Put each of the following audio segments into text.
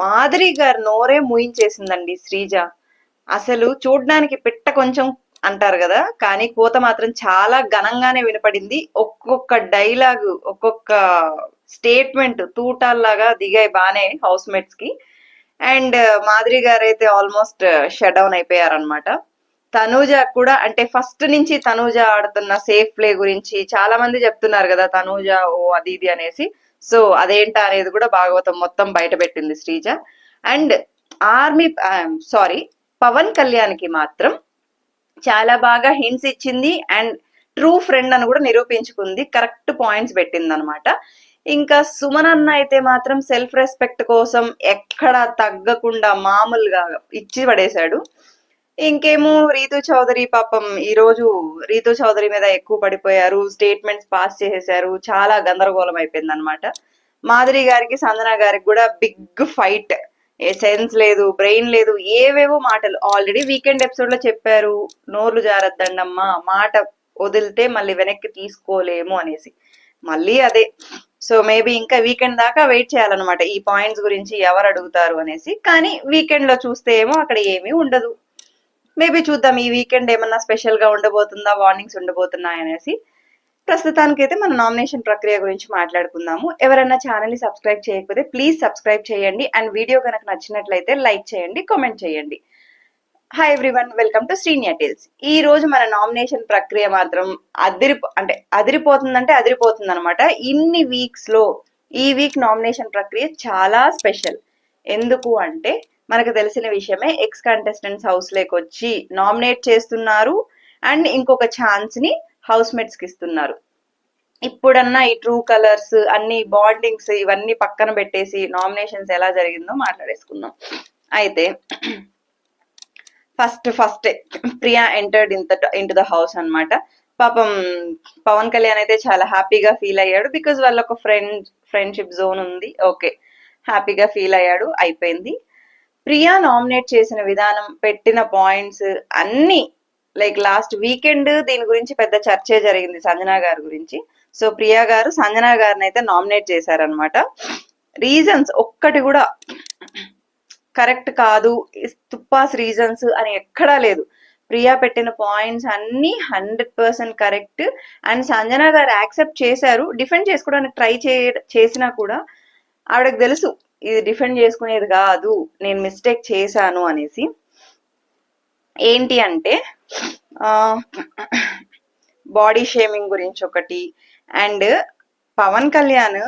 మాధురి గారు నోరే మూయించేసిందండి శ్రీజ. అసలు చూడ్డానికి పిట్ట కొంచెం అంటారు కదా, కానీ కూత మాత్రం చాలా ఘనంగానే వినపడింది. ఒక్కొక్క డైలాగు, ఒక్కొక్క స్టేట్మెంట్ తూటాల్లాగా దిగాయి బానే హౌస్ మేట్స్ కి. అండ్ మాధురి గారు అయితే ఆల్మోస్ట్ షట్ డౌన్ అయిపోయారనమాట. తనూజ కూడా అంటే ఫస్ట్ నుంచి తనూజ ఆడుతున్న సేఫ్ ప్లే గురించి చాలా మంది చెప్తున్నారు కదా, తనూజ ఓ అది ఇది అనేసి. సో అదేంటా అనేది కూడా భాగవతం మొత్తం బయట పెట్టింది Sreeja. And army sorry Pawan Kalyan కి మాత్రం చాలా బాగా హింట్స్ ఇచ్చింది. అండ్ ట్రూ ఫ్రెండ్ అని కూడా నిరూపించుకుంది, కరెక్ట్ పాయింట్స్ పెట్టింది అనమాట. ఇంకా సుమన్ అన్న అయితే మాత్రం సెల్ఫ్ రెస్పెక్ట్ కోసం ఎక్కడా తగ్గకుండా మామూలుగా ఇచ్చి పడేశాడు. ఇంకేమో రీతు చౌదరి పాపం ఈ రోజు రీతు చౌదరి మీద ఎక్కువ పడిపోయారు, స్టేట్మెంట్స్ పాస్ చేసేసారు, చాలా గందరగోళం అయిపోయింది అనమాట. మాధురి గారికి సంజన గారికి కూడా బిగ్ ఫైట్. ఏ సెన్స్ లేదు, బ్రెయిన్ లేదు, ఏవేవో మాటలు ఆల్రెడీ వీకెండ్ ఎపిసోడ్ లో చెప్పారు, నోర్లు జారద్దండమ్మా, మాట వదిలితే మళ్ళీ వెనక్కి తీసుకోలేము అనేసి. మళ్ళీ అదే. సో మేబీ ఇంకా వీకెండ్ దాకా వెయిట్ చేయాలన్నమాట ఈ పాయింట్స్ గురించి ఎవరు అడుగుతారు అనేసి. కానీ వీకెండ్ లో చూస్తే ఏమో అక్కడ ఏమీ ఉండదు. మేబీ చూద్దాం ఈ వీకెండ్ ఏమన్నా స్పెషల్ గా ఉండబోతుందా, వార్నింగ్స్ ఉండబోతున్నాయి అనేసి. ప్రస్తుతానికైతే మన నామినేషన్ ప్రక్రియ గురించి మాట్లాడుకుందాము. ఎవరైనా ఛానల్ ని సబ్స్క్రైబ్ చేయకపోతే ప్లీజ్ సబ్స్క్రైబ్ చేయండి. అండ్ వీడియో కనుక నచ్చినట్లయితే లైక్ చేయండి, కామెంట్ చేయండి. Hi everyone, welcome to Sreeniya tales. ఈ రోజు మన నామినేషన్ ప్రక్రియ మాత్రం అదిరిపోతుందంటే అదిరిపోతుంది అనమాట. ఇన్ని వీక్స్ లో ఈ వీక్ నామినేషన్ ప్రక్రియ చాలా స్పెషల్. ఎందుకు అంటే మనకు తెలిసిన విషయమే, ఎక్స్ కంటెస్టెంట్స్ హౌస్ లోకి వచ్చి నామినేట్ చేస్తున్నారు అండ్ ఇంకొక ఛాన్స్ ని హౌస్ మేట్స్ కి ఇస్తున్నారు. ఇప్పుడన్నా ఈ ట్రూ కలర్స్ అన్ని బాండింగ్స్ ఇవన్నీ పక్కన పెట్టేసి నామినేషన్స్ ఎలా జరిగిందో మాట్లాడేసుకుందాం. అయితే first Priya entered in to the house అన్నమాట. పాపం పవన్ కళ్యాణ్ అయితే చాలా హ్యాపీగా ఫీల్ అయ్యాడు, బికాజ్ వాళ్ళ ఒక ఫ్రెండ్షిప్ జోన్ ఉంది. ఓకే, హ్యాపీగా ఫీల్ అయ్యాడు, అయిపోయింది. ప్రియా నామినేట్ చేసిన విధానం, పెట్టిన పాయింట్స్ అన్ని లైక్ లాస్ట్ వీకెండ్ దీని గురించి పెద్ద చర్చే జరిగింది సంజన గారి గురించి. సో ప్రియా గారు సంజన గారిని అయితే నామినేట్ చేశారనమాట. రీజన్స్ ఒక్కటి కూడా కరెక్ట్ కాదు, తుప్పాస్ రీజన్స్ అని ఎక్కడా లేదు. ప్రియా పెట్టిన పాయింట్స్ అన్ని 100% కరెక్ట్. అండ్ సంజన గారు యాక్సెప్ట్ చేశారు. డిఫెండ్ చేసుకోవడానికి ట్రై చేసినా కూడా ఆవిడకి తెలుసు ఇది డిఫెండ్ చేసుకునేది కాదు, నేను మిస్టేక్ చేశాను అనేసి. ఏంటి అంటే బాడీ షేమింగ్ గురించి ఒకటి, అండ్ పవన్ కళ్యాణ్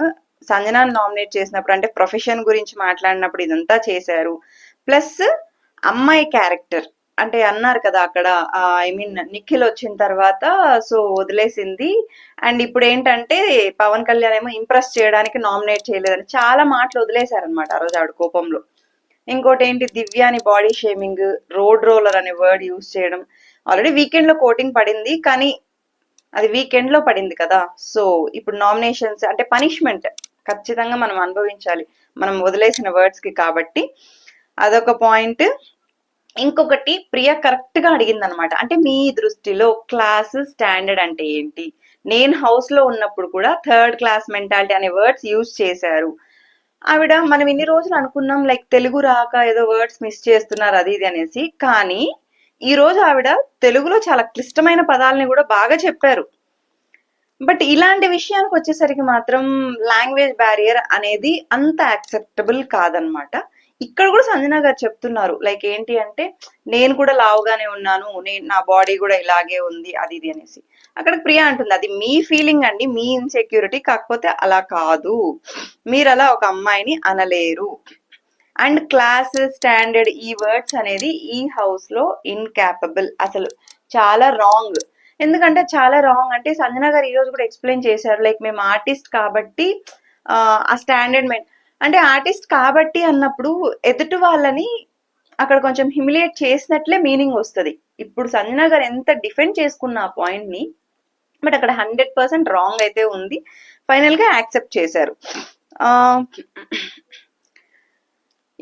సంజనాన్ని నామినేట్ చేసినప్పుడు అంటే ప్రొఫెషన్ గురించి మాట్లాడినప్పుడు ఇదంతా చేశారు. ప్లస్ అమ్మాయి క్యారెక్టర్ అంటే అన్నారు కదా అక్కడ, ఐ మీన్ నిఖిల్ వచ్చిన తర్వాత సో వదిలేసింది. అండ్ ఇప్పుడు ఏంటంటే పవన్ కళ్యాణ్ ఏమో ఇంప్రెస్ చేయడానికి నామినేట్ చేయలేదని చాలా మాటలు వదిలేశారనమాట ఆ రోజు ఆవిడ కోపంలో. ఇంకోటి ఏంటి, దివ్యాని బాడీ షేమింగ్, రోడ్ రోలర్ అనే వర్డ్ యూజ్ చేయడం. ఆల్రెడీ వీకెండ్ లో కోటింగ్ పడింది, కానీ అది వీకెండ్ లో పడింది కదా. సో ఇప్పుడు నామినేషన్స్ అంటే పనిష్మెంట్ ఖచ్చితంగా మనం అనుభవించాలి మనం వదిలేసిన వర్డ్స్ కి, కాబట్టి అదొక పాయింట్. ఇంకొకటి, ప్రియ కరెక్ట్ గా అడిగింది అనమాట, అంటే మీ దృష్టిలో క్లాస్ స్టాండర్డ్ అంటే ఏంటి? నేను హౌస్ లో ఉన్నప్పుడు కూడా థర్డ్ క్లాస్ మెంటాలిటీ అనే వర్డ్స్ యూజ్ చేశారు. ఆవిడ మనం ఇన్ని రోజులు అనుకున్నాం లైక్ తెలుగు రాక ఏదో వర్డ్స్ మిస్ చేస్తున్నారు అది ఇది అనేసి, కానీ ఈ రోజు ఆవిడ తెలుగులో చాలా క్లిష్టమైన పదాలని కూడా బాగా చెప్పారు. బట్ ఇలాంటి విషయానికి వచ్చేసరికి మాత్రం లాంగ్వేజ్ బ్యారియర్ అనేది అంత యాక్సెప్టబుల్ కాదనమాట. ఇక్కడ కూడా సంజన గారు చెప్తున్నారు లైక్ ఏంటి అంటే, నేను కూడా లావుగానే ఉన్నాను, నా బాడీ కూడా ఇలాగే ఉంది అది ఇది అనేసి. అక్కడ ప్రియా అంటుంది అది మీ ఫీలింగ్ అండి, మీ ఇన్సెక్యూరిటీ, కాకపోతే అలా కాదు, మీరు అలా ఒక అమ్మాయిని అనలేరు. అండ్ క్లాస్ స్టాండర్డ్ ఈ వర్డ్స్ అనేది ఈ హౌస్ లో ఇన్కాపబుల్, అసలు చాలా రాంగ్. ఎందుకంటే చాలా రాంగ్ అంటే సంజన గారు ఈ రోజు కూడా ఎక్స్ప్లెయిన్ చేశారు లైక్ మేము ఆర్టిస్ట్ కాబట్టి ఆ స్టాండర్డ్ అంటే ఆర్టిస్ట్ కాబట్టి అన్నప్పుడు ఎదుటి వాళ్ళని అక్కడ కొంచెం హ్యూమిలియేట్ చేసినట్లే మీనింగ్ వస్తుంది. ఇప్పుడు సంజన గారు ఎంత డిఫెండ్ చేసుకున్న ఆ పాయింట్ ని, బట్ అక్కడ 100% రాంగ్ అయితే ఉంది. ఫైనల్ గా యాక్సెప్ట్ చేశారు.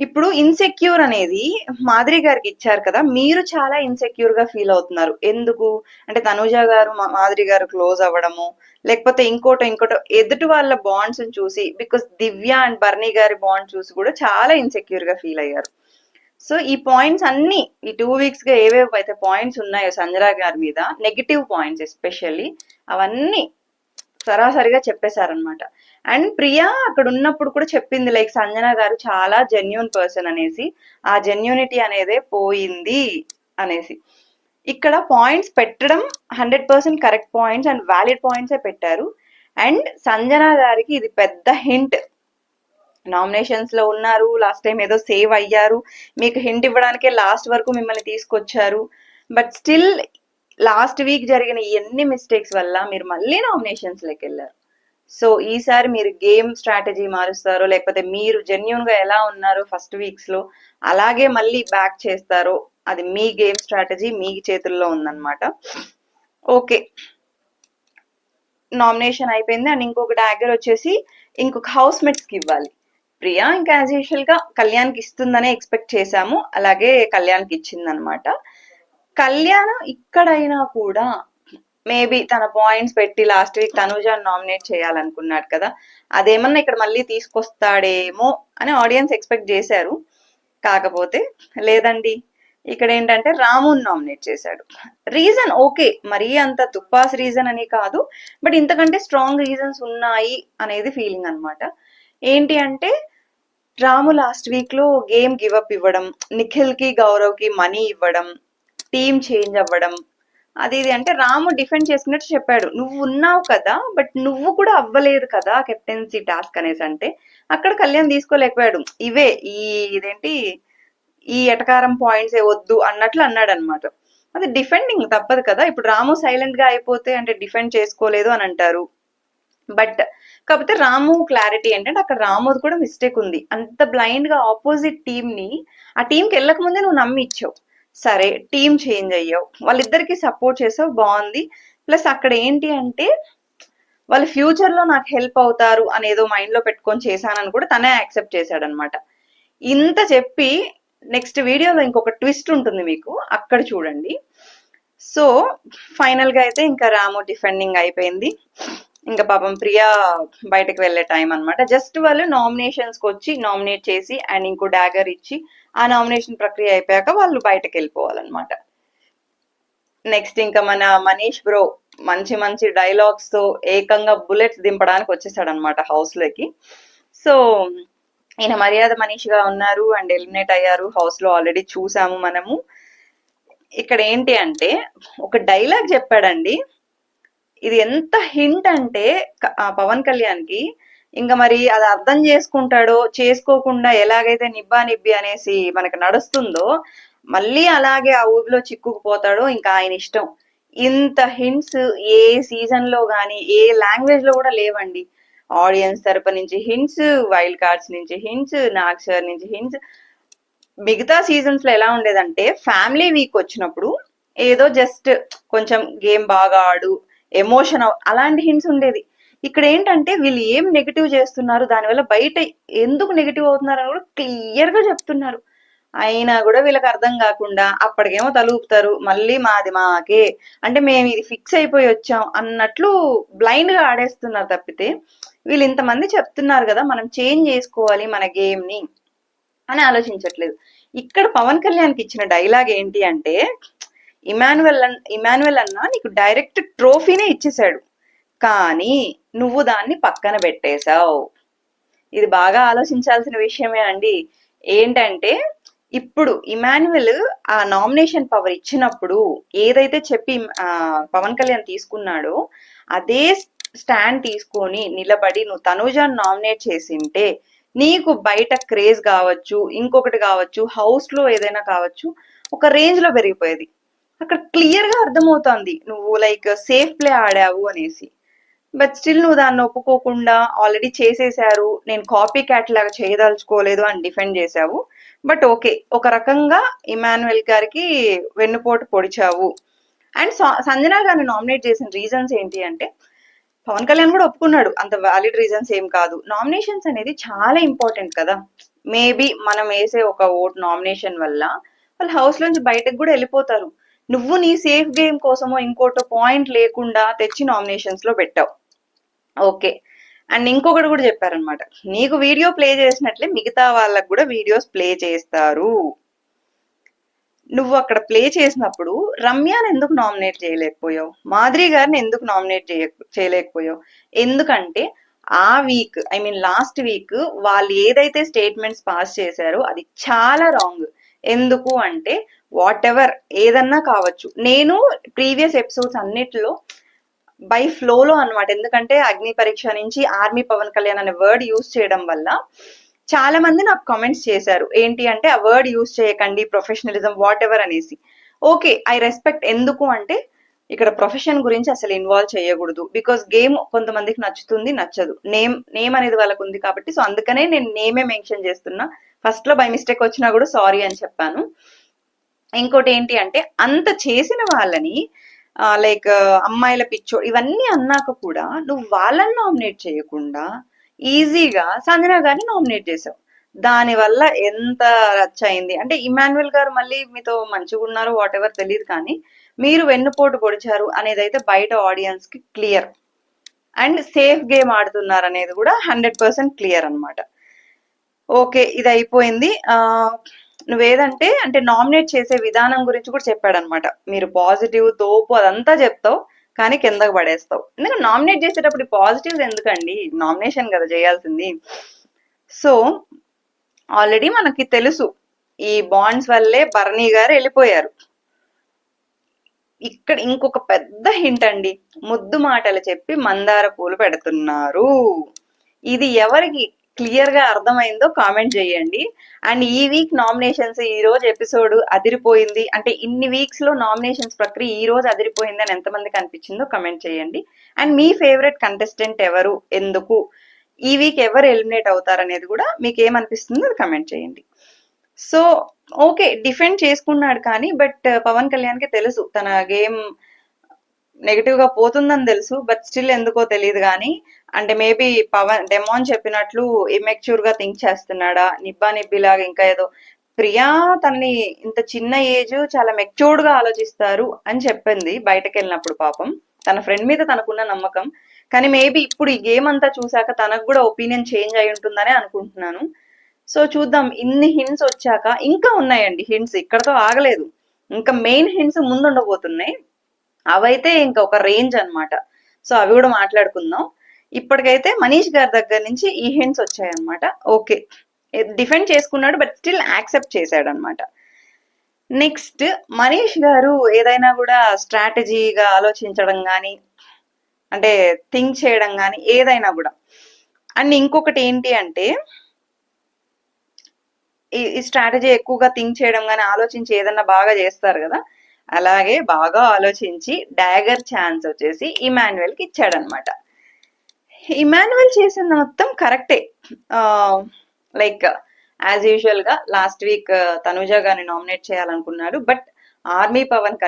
ఇప్పుడు ఇన్సెక్యూర్ అనేది మాధురి గారికి ఇచ్చారు కదా, మీరు చాలా ఇన్సెక్యూర్ గా ఫీల్ అవుతున్నారు. ఎందుకు అంటే తనుజ గారు మాధురి గారు క్లోజ్ అవ్వడము, లేకపోతే ఇంకోటో ఎదుటి వాళ్ళ బాండ్స్ చూసి, బికాస్ దివ్య అండ్ బర్నీ గారి బాండ్ చూసి కూడా చాలా ఇన్సెక్యూర్ గా ఫీల్ అయ్యారు. సో ఈ పాయింట్స్ అన్ని ఈ 2 వీక్స్ గా ఏవేవి అయితే పాయింట్స్ ఉన్నాయో సంజన గారి మీద, నెగిటివ్ పాయింట్స్ ఎస్పెషల్లీ, అవన్నీ సరాసరిగా చెప్పేశారనమాట. అండ్ ప్రియా అక్కడ ఉన్నప్పుడు కూడా చెప్పింది, లైక్ సంజన గారు చాలా జెన్యున్ పర్సన్ అనేసి, ఆ జెన్యూనిటీ అనేదే పోయింది అనేసి. ఇక్కడ పాయింట్స్ పెట్టడం 100% కరెక్ట్ పాయింట్స్ అండ్ వ్యాలిడ్ పాయింట్సే పెట్టారు. అండ్ సంజన గారికి ఇది పెద్ద హింట్. నామినేషన్స్ లో ఉన్నారు, లాస్ట్ టైం ఏదో సేవ్ అయ్యారు, మీకు హింట్ ఇవ్వడానికే లాస్ట్ వరకు మిమ్మల్ని తీసుకొచ్చారు. బట్ స్టిల్ లాస్ట్ వీక్ జరిగిన ఎన్ని మిస్టేక్స్ వల్ల మీరు మళ్ళీ నామినేషన్స్ లోకి వెళ్ళారు. సో ఈసారి మీరు గేమ్ స్ట్రాటజీ మారుస్తారో, లేకపోతే మీరు జెన్యున్ గా ఎలా ఉన్నారో ఫస్ట్ వీక్స్ లో అలాగే మళ్ళీ బ్యాక్ చేస్తారో, అది మీ గేమ్ స్ట్రాటజీ మీ చేతుల్లో ఉందన్నమాట. ఓకే, నామినేషన్ అయిపోయింది. అండ్ ఇంకొక డాగర్ వచ్చేసి ఇంకొక హౌస్ మేట్స్ కి ఇవ్వాలి. ప్రియా ఇంకా యాజ్ యూజువల్ గా కళ్యాణ్కి ఇస్తుందనే ఎక్స్పెక్ట్ చేశాము, అలాగే కళ్యాణ్కి ఇచ్చింది అనమాట. కళ్యాణ్ ఇక్కడైనా కూడా మేబీ తన పాయింట్స్ పెట్టి లాస్ట్ వీక్ తనుజాని నామినేట్ చేయాలనుకున్నాడు కదా, అదేమన్నా ఇక్కడ మళ్ళీ తీసుకొస్తాడేమో అని ఆడియన్స్ ఎక్స్పెక్ట్ చేశారు. కాకపోతే లేదండి, ఇక్కడ ఏంటంటే రాముని నామినేట్ చేశాడు. రీజన్ ఓకే, మరీ అంత తుప్పాస్ రీజన్ అని కాదు, బట్ ఇంతకంటే స్ట్రాంగ్ రీజన్స్ ఉన్నాయి అనేది ఫీలింగ్ అనమాట. ఏంటి అంటే రాము లాస్ట్ వీక్ లో గేమ్ గివప్ ఇవ్వడం, నిఖిల్ కి గౌరవ్ కి మనీ ఇవ్వడం, టీమ్ చేంజ్ అవ్వడం, అది ఇది అంటే రాము డిఫెండ్ చేసుకున్నట్టు చెప్పాడు. నువ్వు ఉన్నావు కదా, బట్ నువ్వు కూడా అవ్వలేదు కదా కెప్టెన్సీ టాస్క్ అనేసి అంటే అక్కడ కళ్యాణ్ తీసుకోలేకపోయాడు. ఇవే ఇదేంటి ఈ ఎటకారం పాయింట్స్ ఏ వద్దు అన్నట్లు అన్నాడు అనమాట. అది డిఫెండింగ్ తప్పదు కదా. ఇప్పుడు రాము సైలెంట్ గా అయిపోతే అంటే డిఫెండ్ చేసుకోలేదు అని అంటారు. బట్ కాకపోతే రాము క్లారిటీ ఏంటంటే అక్కడ రాముది కూడా మిస్టేక్ ఉంది. అంత బ్లైండ్ గా ఆపోజిట్ టీమ్ ని, ఆ టీంకి వెళ్ళక ముందే నువ్వు నమ్మి ఇచ్చావు. సరే టీం చేంజ్ అయ్యావు, వాళ్ళిద్దరికి సపోర్ట్ చేసావు, బాగుంది. ప్లస్ అక్కడ ఏంటి అంటే వాళ్ళు ఫ్యూచర్ లో నాకు హెల్ప్ అవుతారు అనేదో మైండ్ లో పెట్టుకొని చేశానని కూడా తనే యాక్సెప్ట్ చేశాడనమాట. ఇంత చెప్పి నెక్స్ట్ వీడియోలో ఇంకొక ట్విస్ట్ ఉంటుంది మీకు, అక్కడ చూడండి. సో ఫైనల్ గా అయితే ఇంకా రాము డిఫెండింగ్ అయిపోయింది. ఇంకా పాపం ప్రియా బయటకు వెళ్లే టైం అనమాట. జస్ట్ వాళ్ళు నామినేషన్స్ కి వచ్చి నామినేట్ చేసి అండ్ ఇంకో డాగర్ ఇచ్చి ఆ నామినేషన్ ప్రక్రియ అయిపోయాక వాళ్ళు బయటకు వెళ్ళిపోవాలన్నమాట. నెక్స్ట్ ఇంకా మన మనీష్ బ్రో మంచి మంచి డైలాగ్స్ తో ఏకంగా బుల్లెట్స్ దింపడానికి వచ్చేసాడు అనమాట హౌస్ లోకి. సో ఈయన మర్యాద మనీష్ గా ఉన్నారు అండ్ ఎలిమినేట్ అయ్యారు. హౌస్ లో ఆల్రెడీ చూసాము మనము. ఇక్కడ ఏంటి అంటే ఒక డైలాగ్ చెప్పాడండి, ఇది ఎంత హింట్ అంటే పవన్ కళ్యాణ్ కి, ఇంకా మరి అది అర్థం చేసుకుంటాడో చేసుకోకుండా ఎలాగైతే నిబ్బా నిబ్బి అనేసి మనకు నడుస్తుందో మళ్ళీ అలాగే ఆ ఊబిలో చిక్కుకుపోతాడో ఇంకా ఆయన ఇష్టం. ఇంత హింట్స్ ఏ సీజన్ లో గానీ ఏ లాంగ్వేజ్ లో కూడా లేవండి. ఆడియన్స్ తరపు నుంచి హింట్స్, వైల్డ్ కార్డ్స్ నుంచి హింట్స్, నాగ్ సార్ నుంచి హింట్స్. మిగతా సీజన్స్ లో ఎలా ఉండేదంటే ఫ్యామిలీ వీక్ వచ్చినప్పుడు ఏదో జస్ట్ కొంచెం గేమ్ బాగా ఆడు, ఎమోషన్ అలాంటి హింట్స్ ఉండేది. ఇక్కడ ఏంటంటే వీళ్ళు ఏం నెగిటివ్ చేస్తున్నారు, దానివల్ల బయట ఎందుకు నెగిటివ్ అవుతున్నారు అని కూడా క్లియర్ గా చెప్తున్నారు. అయినా కూడా వీళ్ళకి అర్థం కాకుండా అప్పటికేమో తలూపుతారు, మళ్ళీ మాది మాకే అంటే మేము ఇది ఫిక్స్ అయిపోయి వచ్చాం అన్నట్లు బ్లైండ్ గా ఆడేస్తున్నారు. తప్పితే వీళ్ళు ఇంతమంది చెప్తున్నారు కదా మనం చేంజ్ చేసుకోవాలి మన గేమ్ ని అని ఆలోచించట్లేదు. ఇక్కడ పవన్ కళ్యాణ్కి ఇచ్చిన డైలాగ్ ఏంటి అంటే, ఇమాన్యువల్ అన్న నీకు డైరెక్ట్ ట్రోఫీనే ఇచ్చేసాడు, కానీ నువ్వు దాన్ని పక్కన పెట్టేశావు. ఇది బాగా ఆలోచించాల్సిన విషయమే అండి. ఏంటంటే ఇప్పుడు ఇమాన్యువల్ ఆ నామినేషన్ పవర్ ఇచ్చినప్పుడు ఏదైతే చెప్పి పవన్ కళ్యాణ్ తీసుకున్నాడో అదే స్టాండ్ తీసుకొని నిలబడి నువ్వు తనూజాని నామినేట్ చేసింటే నీకు బయట క్రేజ్ కావచ్చు, ఇంకొకటి కావచ్చు, హౌస్ లో ఏదైనా కావచ్చు, ఒక రేంజ్ లో పెరిగిపోయేది. అక్కడ క్లియర్ గా అర్థమవుతుంది నువ్వు లైక్ సేఫ్ ప్లే ఆడావు అనేసి. బట్ స్టిల్ నువ్వు దాన్ని ఒప్పుకోకుండా ఆల్రెడీ చేసేసారు, నేను కాపీ క్యాట్ లాగా చేయదలుచుకోలేదు అని డిఫెండ్ చేశావు. బట్ ఓకే, ఒక రకంగా ఇమాన్యువల్ గారికి వెన్నుపోటు పొడిచావు. అండ్ సంజన గారిని నామినేట్ చేసిన రీజన్స్ ఏంటి అంటే పవన్ కళ్యాణ్ కూడా ఒప్పుకున్నాడు అంత వ్యాలిడ్ రీజన్స్ ఏం కాదు. నామినేషన్స్ అనేది చాలా ఇంపార్టెంట్ కదా. మేబీ మనం వేసే ఒక ఓట్ నామినేషన్ వల్ల వాళ్ళు హౌస్ లోంచి బయటకు కూడా వెళ్ళిపోతారు. నువ్వు నీ సేఫ్ గేమ్ కోసమో ఇంకోటో పాయింట్ లేకుండా తెచ్చి నామినేషన్స్ లో పెట్టావు. ఓకే. అండ్ ఇంకొకటి కూడా చెప్పారనమాట, నీకు వీడియో ప్లే చేసినట్లే మిగతా వాళ్ళకు కూడా వీడియోస్ ప్లే చేస్తారు. నువ్వు అక్కడ ప్లే చేసినప్పుడు రమ్యాని ఎందుకు నామినేట్ చేయలేకపోయావు, మాధురి గారిని ఎందుకు నామినేట్ చేయలేకపోయావు? ఎందుకంటే ఆ week, I mean last week వాళ్ళు ఏదైతే స్టేట్మెంట్స్ పాస్ చేశారో అది చాలా రాంగ్. ఎందుకు అంటే వాట్ ఎవర్ ఏదన్నా కావచ్చు, నేను ప్రీవియస్ ఎపిసోడ్స్ అన్నిటిలో బై ఫ్లోలో అనమాట. ఎందుకంటే అగ్ని పరీక్ష నుంచి ఆర్మీ పవన్ కళ్యాణ్ అనే వర్డ్ యూజ్ చేయడం వల్ల చాలా మంది నాకు కామెంట్స్ చేశారు, ఏంటి అంటే ఆ వర్డ్ యూజ్ చేయకండి, ప్రొఫెషనలిజం వాట్ ఎవర్ అనేసి. Okay, I respect. ఎందుకు అంటే ఇక్కడ ప్రొఫెషన్ గురించి అసలు ఇన్వాల్వ్ చేయకూడదు. బికాస్ గేమ్ కొంతమందికి నచ్చుతుంది, నచ్చదు. నేమ్ అనేది వాళ్ళకు ఉంది కాబట్టి, సో అందుకనే నేను నేమే మెన్షన్ చేస్తున్నా. ఫస్ట్ లో బై మిస్టేక్ వచ్చినా కూడా సారీ అని చెప్పాను. ఇంకోటి ఏంటి అంటే అంత చేసిన వాళ్ళని లైక్ అమ్మాయిల పిచ్చో ఇవన్నీ అన్నాక కూడా నువ్వు వాళ్ళని నామినేట్ చేయకుండా ఈజీగా సంజన గారిని నామినేట్ చేసావు. దానివల్ల ఎంత రచ్చ అయింది అంటే, ఇమాన్యుయల్ గారు మళ్ళీ మీతో మంచిగా ఉన్నారు వాట్ ఎవర్ తెలియదు, కానీ మీరు వెన్నుపోటు పొడిచారు అనేది అయితే బయట ఆడియన్స్ కి క్లియర్. అండ్ సేఫ్ గేమ్ ఆడుతున్నారు అనేది కూడా 100% క్లియర్ అనమాట. ఓకే, ఇది అయిపోయింది. నువ్వేదంటే అంటే నామినేట్ చేసే విధానం గురించి కూడా చెప్పాడనమాట. మీరు పాజిటివ్ తోపు అదంతా చెప్తావు కానీ కిందకు పడేస్తావు. ఎందుకంటే నామినేట్ చేసేటప్పుడు పాజిటివ్స్ ఎందుకండి, నామినేషన్ కదా చేయాల్సింది. సో ఆల్రెడీ మనకి తెలుసు ఈ బాండ్స్ వల్లే భరణి గారు వెళ్ళిపోయారు. ఇక్కడ ఇంకొక పెద్ద హింట్ అండి, ముద్దు మాటలు చెప్పి మందార పూలు పెడుతున్నారు. ఇది ఎవరికి క్లియర్ గా అర్థమైందో కామెంట్ చేయండి. అండ్ ఈ వీక్ నామినేషన్స్, ఈ రోజు ఎపిసోడ్ అదిరిపోయింది అంటే ఇన్ని వీక్స్ లో నామినేషన్స్ ప్రక్రియ ఈ రోజు అదిరిపోయింది అని ఎంతమందికి అనిపించిందో కమెంట్ చేయండి. అండ్ మీ ఫేవరెట్ కంటెస్టెంట్ ఎవరు, ఎందుకు, ఈ వీక్ ఎవరు ఎలిమినేట్ అవుతారు అనేది కూడా మీకు ఏమనిపిస్తుందో అది కమెంట్ చేయండి. సో ఓకే, డిఫెండ్ చేసుకున్నాడు కానీ బట్ పవన్ కళ్యాణ్ కి తెలుసు తన గేమ్ నెగిటివ్ గా పోతుందని తెలుసు. బట్ స్టిల్ ఎందుకో తెలియదు కానీ, అంటే మేబీ పవన్ డెమాన్ చెప్పినట్లు ఇమెచ్యూర్ గా థింక్ చేస్తున్నాడా, నిబ్బా నిబ్బిలాగా ఇంకా ఏదో. ప్రియా తనని ఇంత చిన్న ఏజ్ చాలా మెచ్యూర్డ్ గా ఆలోచిస్తారు అని చెప్పింది బయటకు వెళ్ళినప్పుడు. పాపం తన ఫ్రెండ్ మీద తనకున్న నమ్మకం, కానీ మేబీ ఇప్పుడు ఈ గేమ్ అంతా చూసాక తనకు కూడా ఒపీనియన్ చేంజ్ అయి ఉంటుందని అనుకుంటున్నాను. సో చూద్దాం. ఇన్ని హింట్స్ వచ్చాక ఇంకా ఉన్నాయండి హింట్స్, ఇక్కడతో ఆగలేదు. ఇంకా మెయిన్ హింట్స్ ముందు ఉండబోతున్నాయి, అవైతే ఇంకా ఒక రేంజ్ అనమాట. సో అవి కూడా మాట్లాడుకుందాం. ఇప్పటికైతే మనీష్ గారి దగ్గర నుంచి ఈ హింట్స్ వచ్చాయన్నమాట. ఓకే, డిఫెండ్ చేసుకున్నాడు బట్ స్టిల్ యాక్సెప్ట్ చేశాడు అనమాట. నెక్స్ట్ మనీష్ గారు ఏదైనా కూడా స్ట్రాటజీగా ఆలోచించడం కానీ అంటే థింక్ చేయడం కానీ ఏదైనా కూడా. అండ్ ఇంకొకటి ఏంటి అంటే ఈ స్ట్రాటజీ ఎక్కువగా థింక్ చేయడం కానీ ఆలోచించి ఏదన్నా బాగా చేస్తారు కదా, అలాగే బాగా ఆలోచించి డాగర్ ఛాన్స్ వచ్చేసి ఇమాన్యుయల్ కి ఇచ్చాడనమాట. ఇమాన్యుయల్ చేసింది మొత్తం కరెక్టే. లైక్ యాజ్ యూజువల్ గా లాస్ట్ వీక్ తనుజ గారిని నామినేట్ చేయాలనుకున్నాడు, బట్ ఆర్మీ పవన్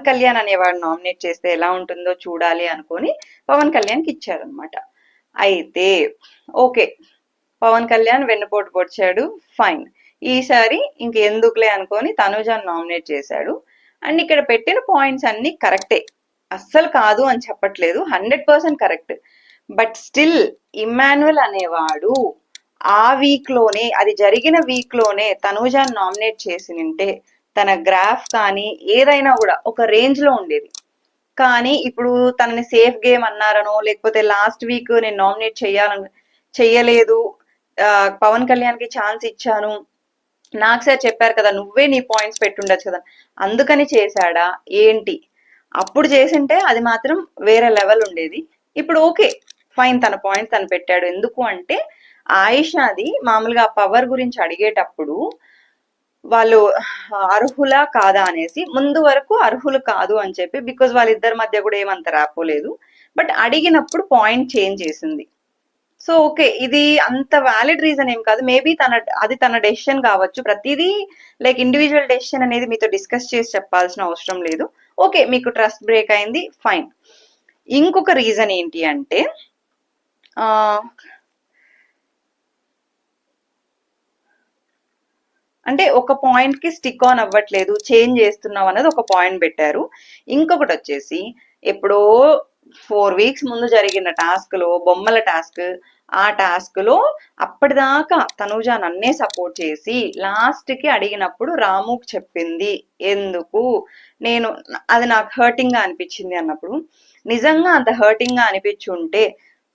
కళ్యాణ్ అనేవాడు నామినేట్ చేస్తే ఎలా ఉంటుందో చూడాలి అనుకొని పవన్ కళ్యాణ్ కి ఇచ్చారనమాట. అయితే ఓకే, పవన్ కళ్యాణ్ వెన్నుపోటు పొడిచాడు, ఫైన్. ఈసారి ఇంకెందుకులే అనుకొని తనుజాని నామినేట్ చేశాడు. అండ్ ఇక్కడ పెట్టిన పాయింట్స్ అన్ని కరెక్టే, అస్సలు కాదు అని చెప్పట్లేదు, 100% కరెక్ట్. బట్ స్టిల్ ఇమాన్యుయల్ అనేవాడు ఆ వీక్ లోనే, అది జరిగిన వీక్ లోనే తనుజాని నామినేట్ చేసి నింటే తన గ్రాఫ్ కానీ ఏదైనా కూడా ఒక రేంజ్ లో ఉండేది. కానీ ఇప్పుడు తనని సేఫ్ గేమ్ అన్నారనో లేకపోతే లాస్ట్ వీక్ నేను నామినేట్ చెయ్యలేదు, పవన్ కళ్యాణ్ కి ఛాన్స్ ఇచ్చాను, నాకు సార్ చెప్పారు కదా నువ్వే నీ పాయింట్స్ పెట్టుండొచ్చు కదా అందుకని చేశాడా ఏంటి? అప్పుడు చేసింటే అది మాత్రం వేరే లెవెల్ ఉండేది. ఇప్పుడు ఓకే ఫైన్, తన పాయింట్ తను పెట్టాడు. ఎందుకు అంటే ఆయిషాది మామూలుగా పవర్ గురించి అడిగేటప్పుడు వాళ్ళు అర్హులా కాదా అనేసి ముందు వరకు అర్హులు కాదు అని చెప్పి, బికాజ్ వాళ్ళిద్దరి మధ్య కూడా ఏమంత రాపోలేదు, బట్ అడిగినప్పుడు పాయింట్ చేంజ్ చేసింది. సో ఓకే, ఇది అంత వ్యాలిడ్ రీజన్ ఏం కాదు. మేబీ అది తన డెసిషన్ కావచ్చు. ప్రతిదీ లైక్ ఇండివిజువల్ డెసిషన్ అనేది మీతో డిస్కస్ చేసి చెప్పాల్సిన అవసరం లేదు. ఓకే, మీకు ట్రస్ట్ బ్రేక్ అయింది, ఫైన్. ఇంకొక రీజన్ ఏంటి అంటే ఆ అంటే ఒక పాయింట్ కి స్టిక్ ఆన్ అవ్వట్లేదు, చేంజ్ చేస్తున్నాం అన్నది ఒక పాయింట్ పెట్టారు. ఇంకొకటి వచ్చేసి ఎప్పుడో 4 వీక్స్ ముందు జరిగిన టాస్క్ లో, బొమ్మల టాస్క్, ఆ టాస్క్ లో అప్పటిదాకా తనూజ నన్నే సపోర్ట్ చేసి లాస్ట్ కి అడిగినప్పుడు రాముకి చెప్పింది ఎందుకు, నేను అది నాకు హర్టింగ్ గా అనిపించింది అన్నప్పుడు, నిజంగా అంత హర్టింగ్ గా అనిపించుంటే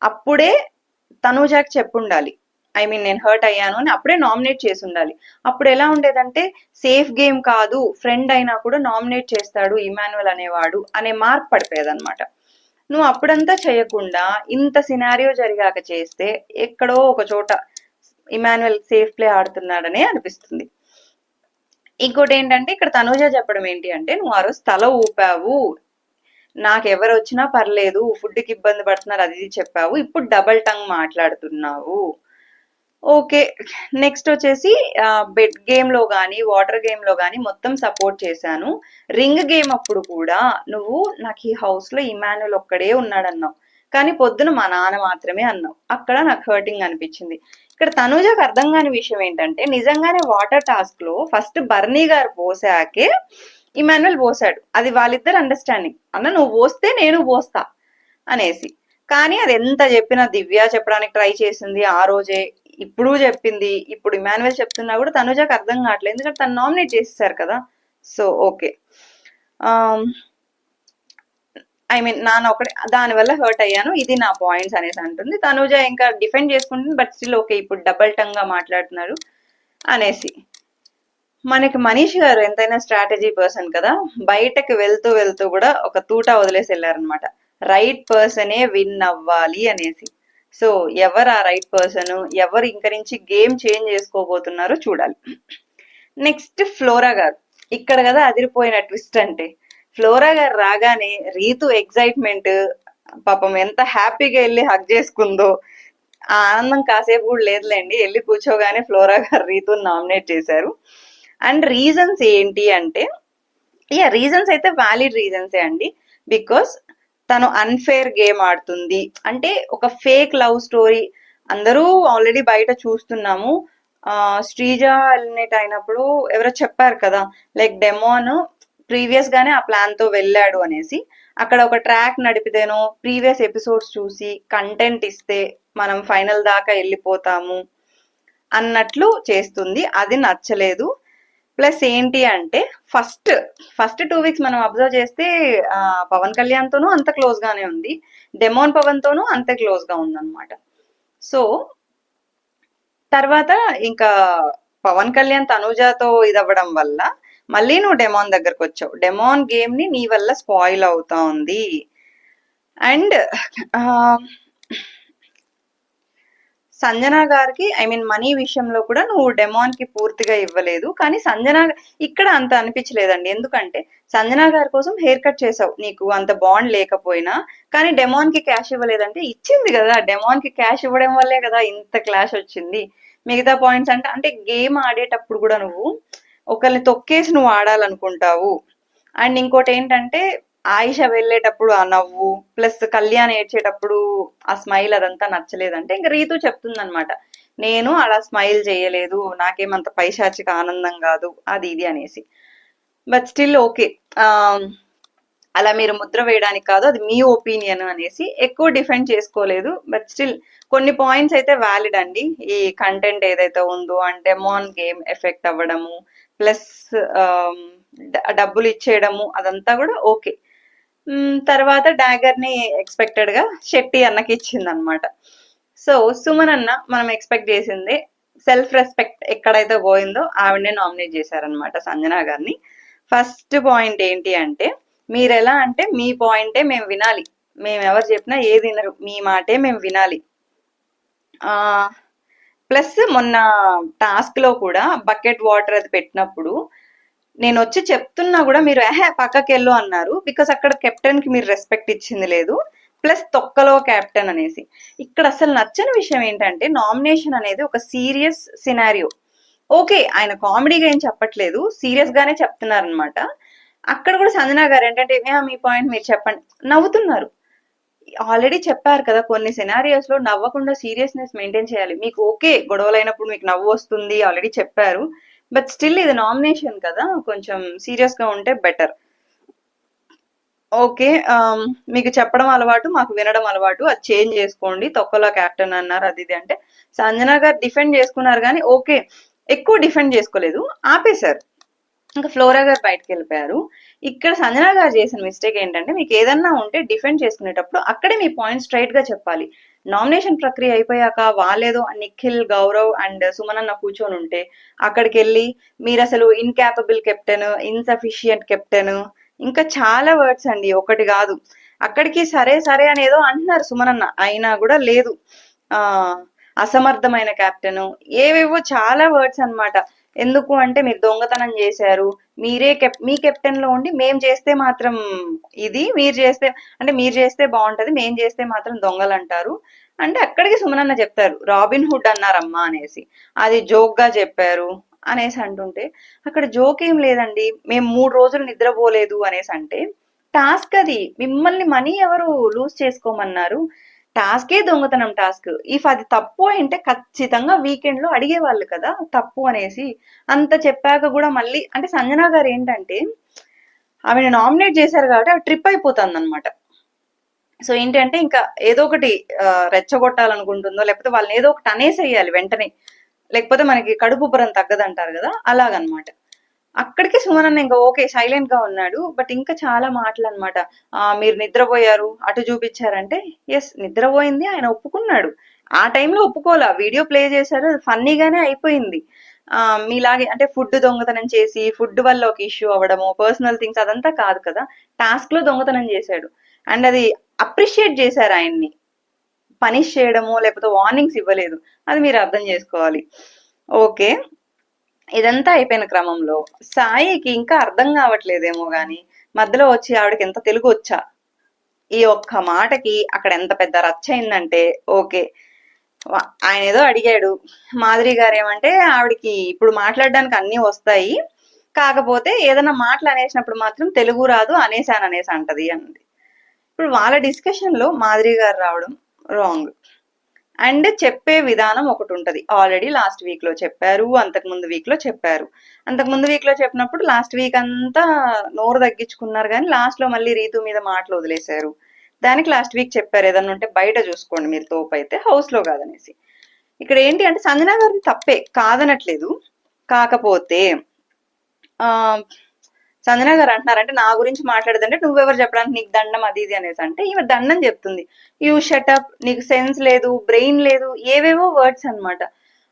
అప్పుడే తనూజకి చెప్పుండాలి. ఐ మీన్ నేను హర్ట్ అయ్యాను అని అప్పుడే నామినేట్ చేసి ఉండాలి. అప్పుడు ఎలా ఉండేదంటే సేఫ్ గేమ్ కాదు, ఫ్రెండ్ అయినా కూడా నామినేట్ చేస్తాడు ఇమాన్యువల్ అనేవాడు అనే మార్క్ పడిపోయేదన్నమాట. నువ్వు అప్పుడంతా చేయకుండా ఇంత సినారియో జరిగాక చేస్తే ఎక్కడో ఒక చోట ఇమాన్యువల్ సేఫ్ ప్లే ఆడుతున్నాడనే అనిపిస్తుంది. ఇంకోటి ఏంటంటే ఇక్కడ తనూజ చెప్పడం ఏంటి అంటే, నువ్వు ఆ రోజు తల ఊపావు, నాకెవరు వచ్చినా పర్లేదు, ఫుడ్కి ఇబ్బంది పడుతున్నారు అది ఇది చెప్పావు, ఇప్పుడు డబల్ టంగ్ మాట్లాడుతున్నావు. ఓకే, నెక్స్ట్ వచ్చేసి బెడ్ గేమ్ లో గానీ వాటర్ గేమ్ లో గానీ మొత్తం సపోర్ట్ చేశాను. రింగ్ గేమ్ అప్పుడు కూడా నువ్వు నాకు ఈ హౌస్ లో ఇమాన్యుల్ ఒక్కడే ఉన్నాడన్నావు, కానీ పొద్దున మా నాన్న మాత్రమే అన్నావు. అక్కడ నాకు హర్టింగ్ అనిపించింది. ఇక్కడ తనూజకు అర్థం కాని విషయం ఏంటంటే, నిజంగానే వాటర్ టాస్క్ లో ఫస్ట్ బర్నీ గారు పోసాకే ఇమాన్యుల్ పోసాడు. అది వాళ్ళిద్దరు అండర్స్టాండింగ్, అన్న నువ్వు పోస్తే నేను పోస్తా అనేసి. కానీ అది ఎంత చెప్పినా దివ్య చెప్పడానికి ట్రై చేసింది ఆ రోజే, ఇప్పుడు చెప్పింది, ఇప్పుడు ఇమాన్యువల్ చెప్తున్నా కూడా తనుజకు అర్థం కావట్లేదు, ఎందుకంటే తను నామినేట్ చేసేసారు కదా. సో ఓకే, ఐ మీన్ నాన్న ఒకటే దానివల్ల హర్ట్ అయ్యాను, ఇది నా పాయింట్స్ అనేసి అంటుంది. తనుజ ఇంకా డిఫెండ్ చేసుకుంటుంది, బట్ స్టిల్ ఓకే ఇప్పుడు డబల్ టంగ్ గా మాట్లాడుతున్నారు అనేసి. మనకి మనీష్ గారు ఎంతైనా స్ట్రాటజీ పర్సన్ కదా, బయటకు వెళ్తూ వెళ్తూ కూడా ఒక తూటా వదిలేసి వెళ్ళారనమాట, రైట్ పర్సనే విన్ అవ్వాలి అనేసి. సో ఎవరు ఆ రైట్ పర్సన్, ఎవరు ఇంక నుంచి గేమ్ చేంజ్ చేసుకోబోతున్నారో చూడాలి. నెక్స్ట్ ఫ్లోరా గారు, ఇక్కడ కదా అదిరిపోయిన ట్విస్ట్ అంటే, ఫ్లోరా గారు రాగానే రీతు ఎగ్జైట్మెంట్, పాపం ఎంత హ్యాపీగా వెళ్ళి హగ్ చేసుకుందో. ఆ ఆనందం కాసేపు కూడా లేదులేండి, వెళ్ళి కూర్చోగానే ఫ్లోరా గారు రీతుని నామినేట్ చేశారు. అండ్ రీజన్స్ ఏంటి అంటే, రీజన్స్ అయితే వ్యాలిడ్ రీజన్సే అండి. బికాస్ తను అన్ఫేర్ గేమ్ ఆడుతుంది అంటే, ఒక ఫేక్ లవ్ స్టోరీ అందరూ ఆల్రెడీ బయట చూస్తున్నాము. శ్రీజ ఎలిమినేట్ అయినప్పుడు ఎవరో చెప్పారు కదా, లైక్ డెమోన్ ప్రీవియస్ గానే ఆ ప్లాన్ తో వెళ్ళాడు అనేసి. అక్కడ ఒక ట్రాక్ నడిపితేనో ప్రీవియస్ ఎపిసోడ్స్ చూసి కంటెంట్ ఇస్తే మనం ఫైనల్ దాకా వెళ్ళిపోతాము అన్నట్లు చేస్తుంది, అది నచ్చలేదు. ప్లస్ ఏంటి అంటే, ఫస్ట్ 2 వీక్స్ మనం అబ్జర్వ్ చేస్తే పవన్ కళ్యాణ్ తోనూ అంత క్లోజ్ గానే ఉంది, డెమోన్ పవన్ తోనూ అంతే క్లోజ్ గా ఉందన్నమాట. సో తర్వాత ఇంకా పవన్ కళ్యాణ్ తనూజాతో ఇదవ్వడం వల్ల మళ్ళీ నువ్వు డెమోన్ దగ్గరకు వచ్చావు, డెమోన్ గేమ్ ని నీ వల్ల స్పాయిల్ అవుతా ఉంది. అండ్ సంజన గారికి ఐ మీన్ మనీ విషయంలో కూడా నువ్వు డెమోన్ కి పూర్తిగా ఇవ్వలేదు, కానీ సంజన ఇక్కడ అంత అనిపించలేదండి. ఎందుకంటే సంజన గారి కోసం హెయిర్ కట్ చేసావు, నీకు అంత బాండ్ లేకపోయినా, కానీ డెమోన్ కి క్యాష్ ఇవ్వలేదంటే, ఇచ్చింది కదా, డెమోన్ కి క్యాష్ ఇవ్వడం వల్లే కదా ఇంత క్లాష్ వచ్చింది. మిగతా పాయింట్స్ అంటే గేమ్ ఆడేటప్పుడు కూడా నువ్వు ఒకరిని తొక్కేసి నువ్వు ఆడాలనుకుంటావు. అండ్ ఇంకోటి ఏంటంటే, ఆయిష వెళ్ళేటప్పుడు ఆ నవ్వు, ప్లస్ కళ్యాణ్ ఏడ్చేటప్పుడు ఆ స్మైల్, అదంతా నచ్చలేదంటే ఇంకా రీతు చెప్తుందనమాట, నేను అలా స్మైల్ చేయలేదు, నాకేమంత పైశాచిక ఆనందం కాదు అది ఇది అనేసి. బట్ స్టిల్ ఓకే, అలా మీరు ముద్ర వేయడానికి కాదు, అది మీ ఒపీనియన్ అనేసి ఎక్కువ డిఫెండ్ చేసుకోలేదు. బట్ స్టిల్ కొన్ని పాయింట్స్ అయితే వ్యాలిడ్ అండి. ఈ కంటెంట్ ఏదైతే ఉందో అంటే డెమోన్ గేమ్ ఎఫెక్ట్ అవ్వడము, ప్లస్ డబ్బులు ఇచ్చేయడము, అదంతా కూడా ఓకే. తర్వాత డాగర్ ని ఎక్స్పెక్టెడ్ గా శెట్టి అన్నకి ఇచ్చింది అనమాట. సో సుమన్ అన్న మనం ఎక్స్పెక్ట్ చేసింది, సెల్ఫ్ రెస్పెక్ట్ ఎక్కడైతే పోయిందో ఆవిడనే నామినేట్ చేశారనమాట సంజన గారిని. ఫస్ట్ పాయింట్ ఏంటి అంటే, మీరు ఎలా అంటే మీ పాయింటే మేము వినాలి, మేము ఎవరు చెప్పినా ఏది వినరు, మీ మాటే మేము వినాలి. ప్లస్ మొన్న టాస్క్ లో కూడా బకెట్ వాటర్ అది పెట్టినప్పుడు నేను వచ్చి చెప్తున్నా కూడా మీరు పక్కకెళ్ళు అన్నారు, బికాస్ అక్కడ కెప్టెన్ కి మీరు రెస్పెక్ట్ ఇచ్చింది లేదు, ప్లస్ తొక్కలో కెప్టెన్ అనేసి. ఇక్కడ అసలు నచ్చని విషయం ఏంటంటే, నామినేషన్ అనేది ఒక సీరియస్ సినారియో. ఓకే, ఆయన కామెడీగా ఏం చెప్పట్లేదు, సీరియస్ గానే చెప్తున్నారు అనమాట. అక్కడ కూడా సంజన గారు ఏంటంటే, మీ పాయింట్ మీరు చెప్పండి, నవ్వుతున్నారు. ఆల్రెడీ చెప్పారు కదా, కొన్ని సినారియోస్ లో నవ్వకుండా సీరియస్నెస్ మెయింటైన్ చేయాలి. మీకు ఓకే గొడవలైనప్పుడు మీకు నవ్వు వస్తుంది ఆల్రెడీ చెప్పారు, బట్ స్టిల్ ఇది నామినేషన్ కదా, కొంచెం సీరియస్ గా ఉంటే బెటర్. ఓకే. మీకు చెప్పడం అలవాటు, మాకు వినడం అలవాటు. అది చేంజ్ చేసుకోండి. తొక్కలో కెప్టెన్ అన్నారు అది ఇది అంటే, సంజన గారు డిఫెండ్ చేసుకున్నారు కానీ ఓకే, ఎక్కువ డిఫెండ్ చేసుకోలేదు, ఆపేశారు. ఇంకా ఫ్లోరా గారు బయటకు వెళ్ళిపోయారు. ఇక్కడ సంజన గారు చేసిన మిస్టేక్ ఏంటంటే, మీకు ఏదన్నా ఉంటే డిఫెండ్ చేసుకునేటప్పుడు అక్కడే మీ పాయింట్ స్ట్రైట్ గా చెప్పాలి. నామినేషన్ ప్రక్రియ అయిపోయాక వాళ్ళేదో నిఖిల్, గౌరవ్ అండ్ సుమనన్న కూర్చొని ఉంటే అక్కడికి వెళ్ళి మీరు అసలు ఇన్కాపబుల్ కెప్టెన్, ఇన్సఫిషియంట్ కెప్టెన్, ఇంకా చాలా వర్డ్స్ అండి, ఒకటి కాదు. అక్కడికి సరే సరే అని ఏదో అంటున్నారు సుమనన్న, అయినా కూడా లేదు. ఆ అసమర్థమైన కెప్టెన్, ఏవేవో చాలా వర్డ్స్ అన్నమాట. ఎందుకు అంటే మీరు దొంగతనం చేశారు, మీరే మీ కెప్టెన్ లో ఉండి మేం చేస్తే మాత్రం ఇది, మీరు చేస్తే అంటే మీరు చేస్తే బాగుంటది, మేం చేస్తే మాత్రం దొంగలు అంటారు అంటే అక్కడికి సుమనన్న చెప్తారు రాబిన్ హుడ్ అన్నారమ్మా అనేసి, అది జోక్ గా చెప్పారు అనేసి అంటుంటే, అక్కడ జోక్ ఏం లేదండి, మేము 3 రోజులు నిద్రపోలేదు అనేసి అంటే టాస్క్ అది. మిమ్మల్ని మనీ ఎవరు లూజ్ చేసుకోమన్నారు? టాస్కే దొంగతనం టాస్క్. ఇఫ్ అది తప్పు అంటే ఖచ్చితంగా వీకెండ్ లో అడిగేవాళ్ళు కదా తప్పు అనేసి. అంత చెప్పాక కూడా మళ్ళీ అంటే సంజన గారు ఏంటంటే, ఆమెను నామినేట్ చేశారు కాబట్టి ఆవిడ ట్రిప్ అయిపోతుంది అనమాట. సో ఏంటంటే ఇంకా ఏదో ఒకటి రెచ్చగొట్టాలనుకుంటుందో, లేకపోతే వాళ్ళని ఏదో ఒకటి అనేసేయాలి వెంటనే, లేకపోతే మనకి కడుపు ఉబ్బరం తగ్గదంటారు కదా, అలాగనమాట. అక్కడికి సుమనన్న ఇంకా ఓకే సైలెంట్ గా ఉన్నాడు, బట్ ఇంకా చాలా మాటలు అనమాట. మీరు నిద్రపోయారు అటు చూపించారంటే, ఎస్ నిద్రపోయింది ఆయన ఒప్పుకున్నాడు. ఆ టైంలో ఒప్పుకోలా, వీడియో ప్లే చేశారు, ఫన్నీగానే అయిపోయింది. మీలాగే అంటే ఫుడ్ దొంగతనం చేసి ఫుడ్ వల్ల ఒక ఇష్యూ అవ్వడము, పర్సనల్ థింగ్స్ అదంతా కాదు కదా, టాస్క్ లో దొంగతనం చేశాడు. అండ్ అది అప్రిషియేట్ చేశారు ఆయన్ని, పనిష్ చేయడము లేకపోతే వార్నింగ్స్ ఇవ్వలేదు, అది మీరు అర్థం చేసుకోవాలి. ఓకే. ఇదంతా అయిపోయిన క్రమంలో సాయికి ఇంకా అర్థం కావట్లేదేమో గాని మధ్యలో వచ్చి ఆవిడకి ఎంత తెలుగు వచ్చా, ఈ ఒక్క మాటకి అక్కడ ఎంత పెద్ద రచ్చ అయిందంటే, ఓకే ఆయన ఏదో అడిగాడు, మాధురి గారు ఏమంటే ఆవిడకి ఇప్పుడు మాట్లాడడానికి అన్ని వస్తాయి, కాకపోతే ఏదైనా మాటలు అనేసినప్పుడు మాత్రం తెలుగు రాదు, అనేసాను అనేసి అంటది అన్నది. ఇప్పుడు వాళ్ళ డిస్కషన్ లో మాధురి గారు రావడం రాంగ్. అండ్ చెప్పే విధానం ఒకటి ఉంటది, ఆల్రెడీ లాస్ట్ వీక్ లో చెప్పారు, అంతకు ముందు వీక్ లో చెప్పారు. అంతకు ముందు వీక్ లో చెప్పినప్పుడు లాస్ట్ వీక్ అంతా నోరు తగ్గించుకున్నారు కానీ లాస్ట్ లో మళ్ళీ రీతు మీద మాటలు వదిలేశారు. దానికి లాస్ట్ వీక్ చెప్పారు ఏదన్నా ఉంటే బయట చూసుకోండి మీరు, తోపు అయితే హౌస్ లో కాదనేసి. ఇక్కడ ఏంటి అంటే సంజన గారిది తప్పే కాదనట్లేదు, కాకపోతే ఆ సంజన గారు అంటున్నారంటే నా గురించి మాట్లాడదంటే నువ్వెవరు చెప్పడానికి, నీకు దండం అది ఇది అనేసి అంటే ఈమె దండం చెప్తుంది, యూ షటప్, నీకు సెన్స్ లేదు, బ్రెయిన్ లేదు, ఏవేవో వర్డ్స్ అన్నమాట.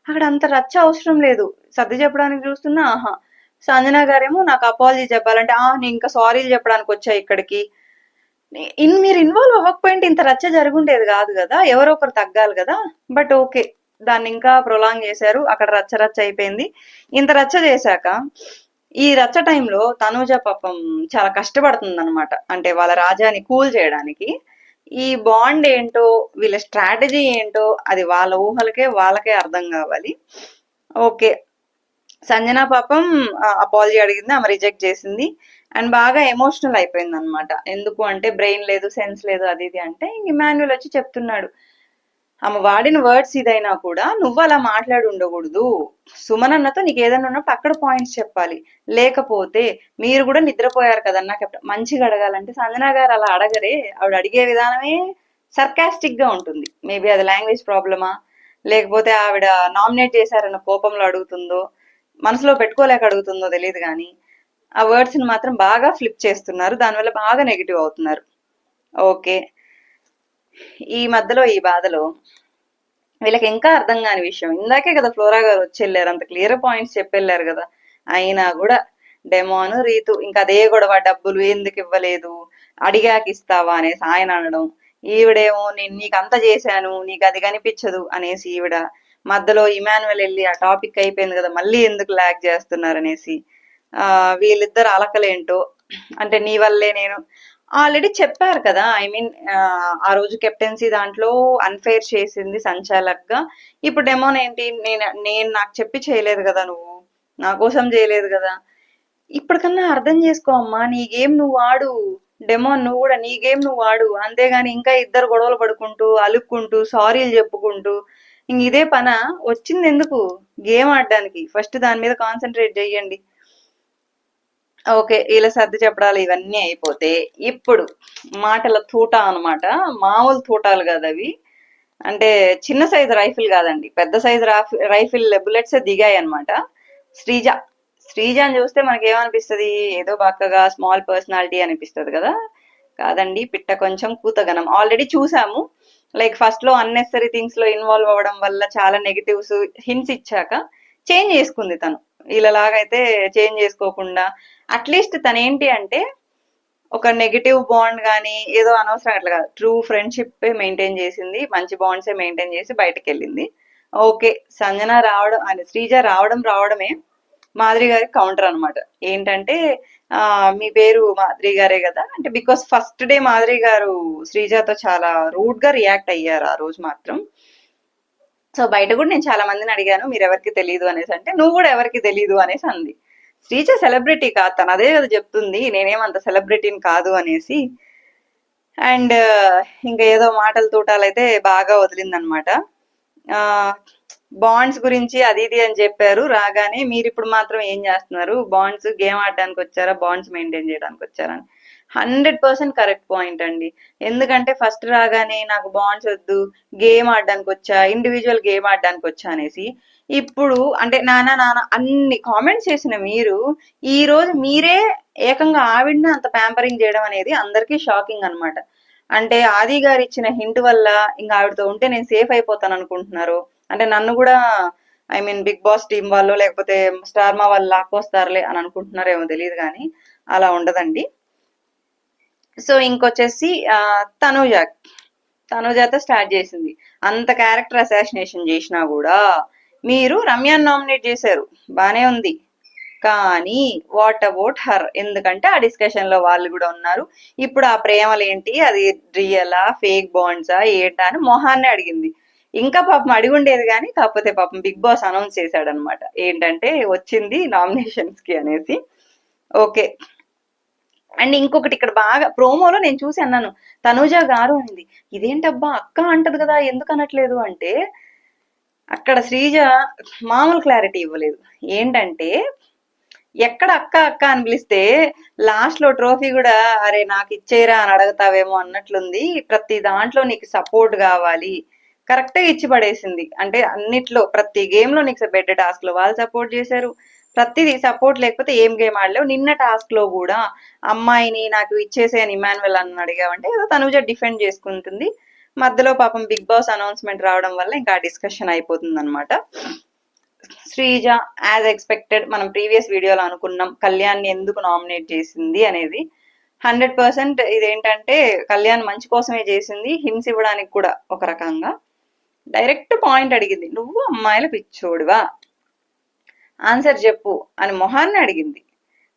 అక్కడ అంత రచ్చ అవసరం లేదు, సర్ది చెప్పడానికి చూస్తున్నా. ఆహా, సంజన గారేమో నాకు అపాలజీ చెప్పాలంటే నేను ఇంకా సారీలు చెప్పడానికి వచ్చా ఇక్కడికి. మీరు ఇన్వాల్వ్ అవ్వకపోయింటే ఇంత రచ్చ జరుగుండేది కాదు కదా, ఎవరో ఒకరు తగ్గాలి కదా. బట్ ఓకే, దాన్ని ఇంకా ప్రొలాంగ్ చేశారు, అక్కడ రచ్చ రచ్చ అయిపోయింది. ఇంత రచ్చ చేశాక ఈ రచ్చ టైంలో తనూజ పాపం చాలా కష్టపడుతుంది అనమాట, అంటే వాళ్ళ రాజాని కూల్ చేయడానికి. ఈ బాండ్ ఏంటో వీళ్ళ స్ట్రాటజీ ఏంటో అది వాళ్ళ ఊహలకే వాళ్ళకే అర్థం కావాలి. ఓకే, సంజన పాపం అపాలజీ అడిగింది, ఆమె రిజెక్ట్ చేసింది. అండ్ బాగా ఎమోషనల్ అయిపోయింది అనమాట. ఎందుకు అంటే బ్రెయిన్ లేదు, సెన్స్ లేదు, అది ఇది అంటే ఇమాన్యుల్ వచ్చి చెప్తున్నాడు, ఆమె వాడిన వర్డ్స్ ఇదైనా కూడా నువ్వు అలా మాట్లాడి ఉండకూడదు, సుమనన్నతో నీకు ఏదైనా ఉన్నప్పుడు అక్కడ పాయింట్స్ చెప్పాలి, లేకపోతే మీరు కూడా నిద్రపోయారు కదన్నా కెప్టెన్ మంచిగా అడగాలంటే సంజన గారు అలా అడగరే, ఆవిడ అడిగే విధానమే సర్కాస్టిక్ గా ఉంటుంది. మేబీ అది లాంగ్వేజ్ ప్రాబ్లమా, లేకపోతే ఆవిడ నామినేట్ చేశారన్న కోపంలో అడుగుతుందో, మనసులో పెట్టుకోలేక అడుగుతుందో తెలియదు కానీ ఆ వర్డ్స్ ని మాత్రం బాగా ఫ్లిప్ చేస్తున్నారు, దానివల్ల బాగా నెగిటివ్ అవుతున్నారు. ఓకే, ఈ మధ్యలో ఈ బాధలో వీళ్ళకి ఇంకా అర్థం కాని విషయం, ఇందాకే కదా ఫ్లోరా గారు వచ్చి వెళ్ళారు, అంత క్లియర్ పాయింట్స్ చెప్పి వెళ్ళారు కదా, అయినా కూడా డెమోను రీతు ఇంకా అదే గొడవ, డబ్బులు ఎందుకు ఇవ్వలేదు, అడిగాక ఇస్తావా అనేసి ఆయన అనడం, ఈవిడేమో నేను నీకు అంత చేశాను నీకు అది కనిపించదు అనేసి ఈవిడ, మధ్యలో ఇమాన్యువల్ వెళ్ళి ఆ టాపిక్ అయిపోయింది కదా మళ్ళీ ఎందుకు లాగ్ చేస్తున్నారు అనేసి, వీళ్ళిద్దరు అలకలేంటో, అంటే నీ వల్లే నేను ఆల్రెడీ చెప్పారు కదా, ఐ మీన్ ఆ రోజు కెప్టెన్సీ దాంట్లో అన్ఫెయిర్ చేసింది సంచాలక్ గా, ఇప్పుడు డెమోన్ ఏంటి, నేను నాకు చెప్పి చేయలేదు కదా, నువ్వు నా కోసం చేయలేదు కదా, ఇప్పటికన్నా అర్థం చేసుకో అమ్మా, నీ గేమ్ నువ్వు ఆడు, డెమో నువ్వు కూడా నీ గేమ్ నువ్వు ఆడు, అంతేగాని ఇంకా ఇద్దరు గొడవలు పడుకుంటూ అలుక్కుంటూ సారీలు చెప్పుకుంటూ ఇంక ఇదే పనా? వచ్చింది ఎందుకు? గేమ్ ఆడడానికి. ఫస్ట్ దాని మీద కాన్సన్ట్రేట్ చెయ్యండి. ఓకే, ఇలా సర్ది చెప్పడాలు ఇవన్నీ అయిపోతే ఇప్పుడు మాటల తూట అనమాట. మామూలు తూటాలు కాదు అవి. అంటే చిన్న సైజు రైఫిల్ కాదండి, పెద్ద సైజు రైఫిల్ బుల్లెట్స్ దిగాయి అనమాట. శ్రీజ శ్రీజని చూస్తే మనకి ఏమనిపిస్తుంది? ఏదో బక్కగా స్మాల్ పర్సనాలిటీ అనిపిస్తుంది కదా. కాదండి, పిట్ట కొంచెం కూతగనం. ఆల్రెడీ చూసాము. లైక్ ఫస్ట్ లో అన్నెసరీ థింగ్స్ లో ఇన్వాల్వ్ అవ్వడం వల్ల చాలా నెగిటివ్స్ హింట్స్ ఇచ్చాక చేంజ్ చేసుకుంది తను. వీళ్ళలాగైతే చేంజ్ చేసుకోకుండా అట్లీస్ట్ తను ఏంటి అంటే ఒక నెగిటివ్ బాండ్ కానీ ఏదో అనవసరం అట్లా కాదు, ట్రూ ఫ్రెండ్షిప్ మెయింటైన్ చేసింది, మంచి బాండ్సే మెయింటైన్ చేసి బయటకు వెళ్ళింది. ఓకే, సంజన రావడం అంటే శ్రీజ రావడమే మాధురి గారికి కౌంటర్ అనమాట. ఏంటంటే మీ పేరు మాధురి గారే కదా అంటే, బికాస్ ఫస్ట్ డే మాధురి గారు శ్రీజతో చాలా రూడ్ గా రియాక్ట్ అయ్యారు ఆ రోజు మాత్రం. సో బయట కూడా నేను చాలా మందిని అడిగాను మీరు ఎవరికి తెలియదు అనేసి, అంటే నువ్వు కూడా ఎవరికి తెలియదు అనేసి అంది. శ్రీజ సెలబ్రిటీ కాదు, తను అదే కదా చెప్తుంది, నేనేమంత సెలబ్రిటీని కాదు అనేసి. అండ్ ఇంకా ఏదో మాటల తూటాలైతే బాగా వదిలిందనమాట. బాండ్స్ గురించి అది ఇది అని చెప్పారు రాగానే. మీరు ఇప్పుడు మాత్రం ఏం చేస్తున్నారు? బాండ్స్ గేమ్ ఆడడానికి వచ్చారా, బాండ్స్ మెయింటైన్ చేయడానికి వచ్చారా అని. 100% కరెక్ట్ పాయింట్ అండి. ఎందుకంటే ఫస్ట్ రాగానే నాకు బాండ్స్ వద్దు, గేమ్ ఆడడానికి వచ్చా, ఇండివిజువల్ గేమ్ ఆడడానికి వచ్చా అనేసి, ఇప్పుడు అంటే నానా అన్ని కామెంట్స్ చేసిన మీరు ఈ రోజు మీరే ఏకంగా ఆవిడని అంత ప్యాంపరింగ్ చేయడం అనేది అందరికీ షాకింగ్ అనమాట. అంటే ఆది గారు ఇచ్చిన హింట్ వల్ల ఇంకా ఆవిడతో ఉంటే నేను సేఫ్ అయిపోతాను అనుకుంటున్నారు. అంటే నన్ను కూడా I mean Bigg Boss team వాళ్ళు లేకపోతే స్టార్ మా వాళ్ళు లాక్కొస్తారులే అని అనుకుంటున్నారేమో తెలియదు, కానీ అలా ఉండదండి. సో ఇంకొచ్చేసి తనుజాతో స్టార్ట్ చేసింది. అంత క్యారెక్టర్ అసాసినేషన్ చేసినా కూడా మీరు రమ్యాన్ని నామినేట్ చేశారు, బానే ఉంది. కానీ వాట్ అబౌట్ హర్? ఎందుకంటే ఆ డిస్కషన్ లో వాళ్ళు కూడా ఉన్నారు. ఇప్పుడు ఆ ప్రేమలు ఏంటి, అది రియలా ఫేక్ బాండ్సా ఏంటా అని మొహాన్ని అడిగింది. ఇంకా పాపం అడిగి ఉండేది కానీ, కాకపోతే పాపం బిగ్ బాస్ అనౌన్స్ చేశాడనమాట ఏంటంటే వచ్చింది నామినేషన్స్ కి అనేసి. ఓకే, అండ్ ఇంకొకటి ఇక్కడ బాగా ప్రోమోలో నేను చూసి అన్నాను, తనూజ గారు అనింది. ఇదేంటబ్బా అక్క అంటది కదా ఎందుకు అనట్లేదు అంటే, అక్కడ శ్రీజ మామూలు క్లారిటీ ఇవ్వలేదు. ఏంటంటే ఎక్కడ అక్క అక్క అని పిలిస్తే లాస్ట్ లో ట్రోఫీ కూడా అరే నాకు ఇచ్చేరా అని అడగతావేమో అన్నట్లుంది. ప్రతి దాంట్లో నీకు సపోర్ట్ కావాలి, కరెక్ట్ గా ఇచ్చి పడేసింది. అంటే అన్నిట్లో ప్రతి గేమ్ లో నీకు బెడ్ టాస్క్ లో వాళ్ళు సపోర్ట్ చేశారు, ప్రతిదీ సపోర్ట్ లేకపోతే ఏం గేమ్ ఆడలేవు. నిన్న టాస్క్ లో కూడా అమ్మాయిని నాకు ఇచ్చేసేయని ఇమాన్యువల్ అని అడిగావంటే ఏదో తనుజ డిఫెండ్ చేసుకుంటుంది. మధ్యలో పాపం బిగ్ బాస్ అనౌన్స్మెంట్ రావడం వల్ల ఇంకా డిస్కషన్ అయిపోతుంది అనమాట. శ్రీజ యాజ్ ఎక్స్పెక్టెడ్ మనం ప్రీవియస్ వీడియోలో అనుకున్నాం కళ్యాణ్ ఎందుకు నామినేట్ చేసింది అనేది. 100% ఇదేంటంటే కళ్యాణ్ మంచి కోసమే చేసింది, హింస ఇవ్వడానికి కూడా ఒక రకంగా. డైరెక్ట్ పాయింట్ అడిగింది, నువ్వు అమ్మాయిల పిచ్చోడివా, ఆన్సర్ చెప్పు అని మొహాన్ని అడిగింది.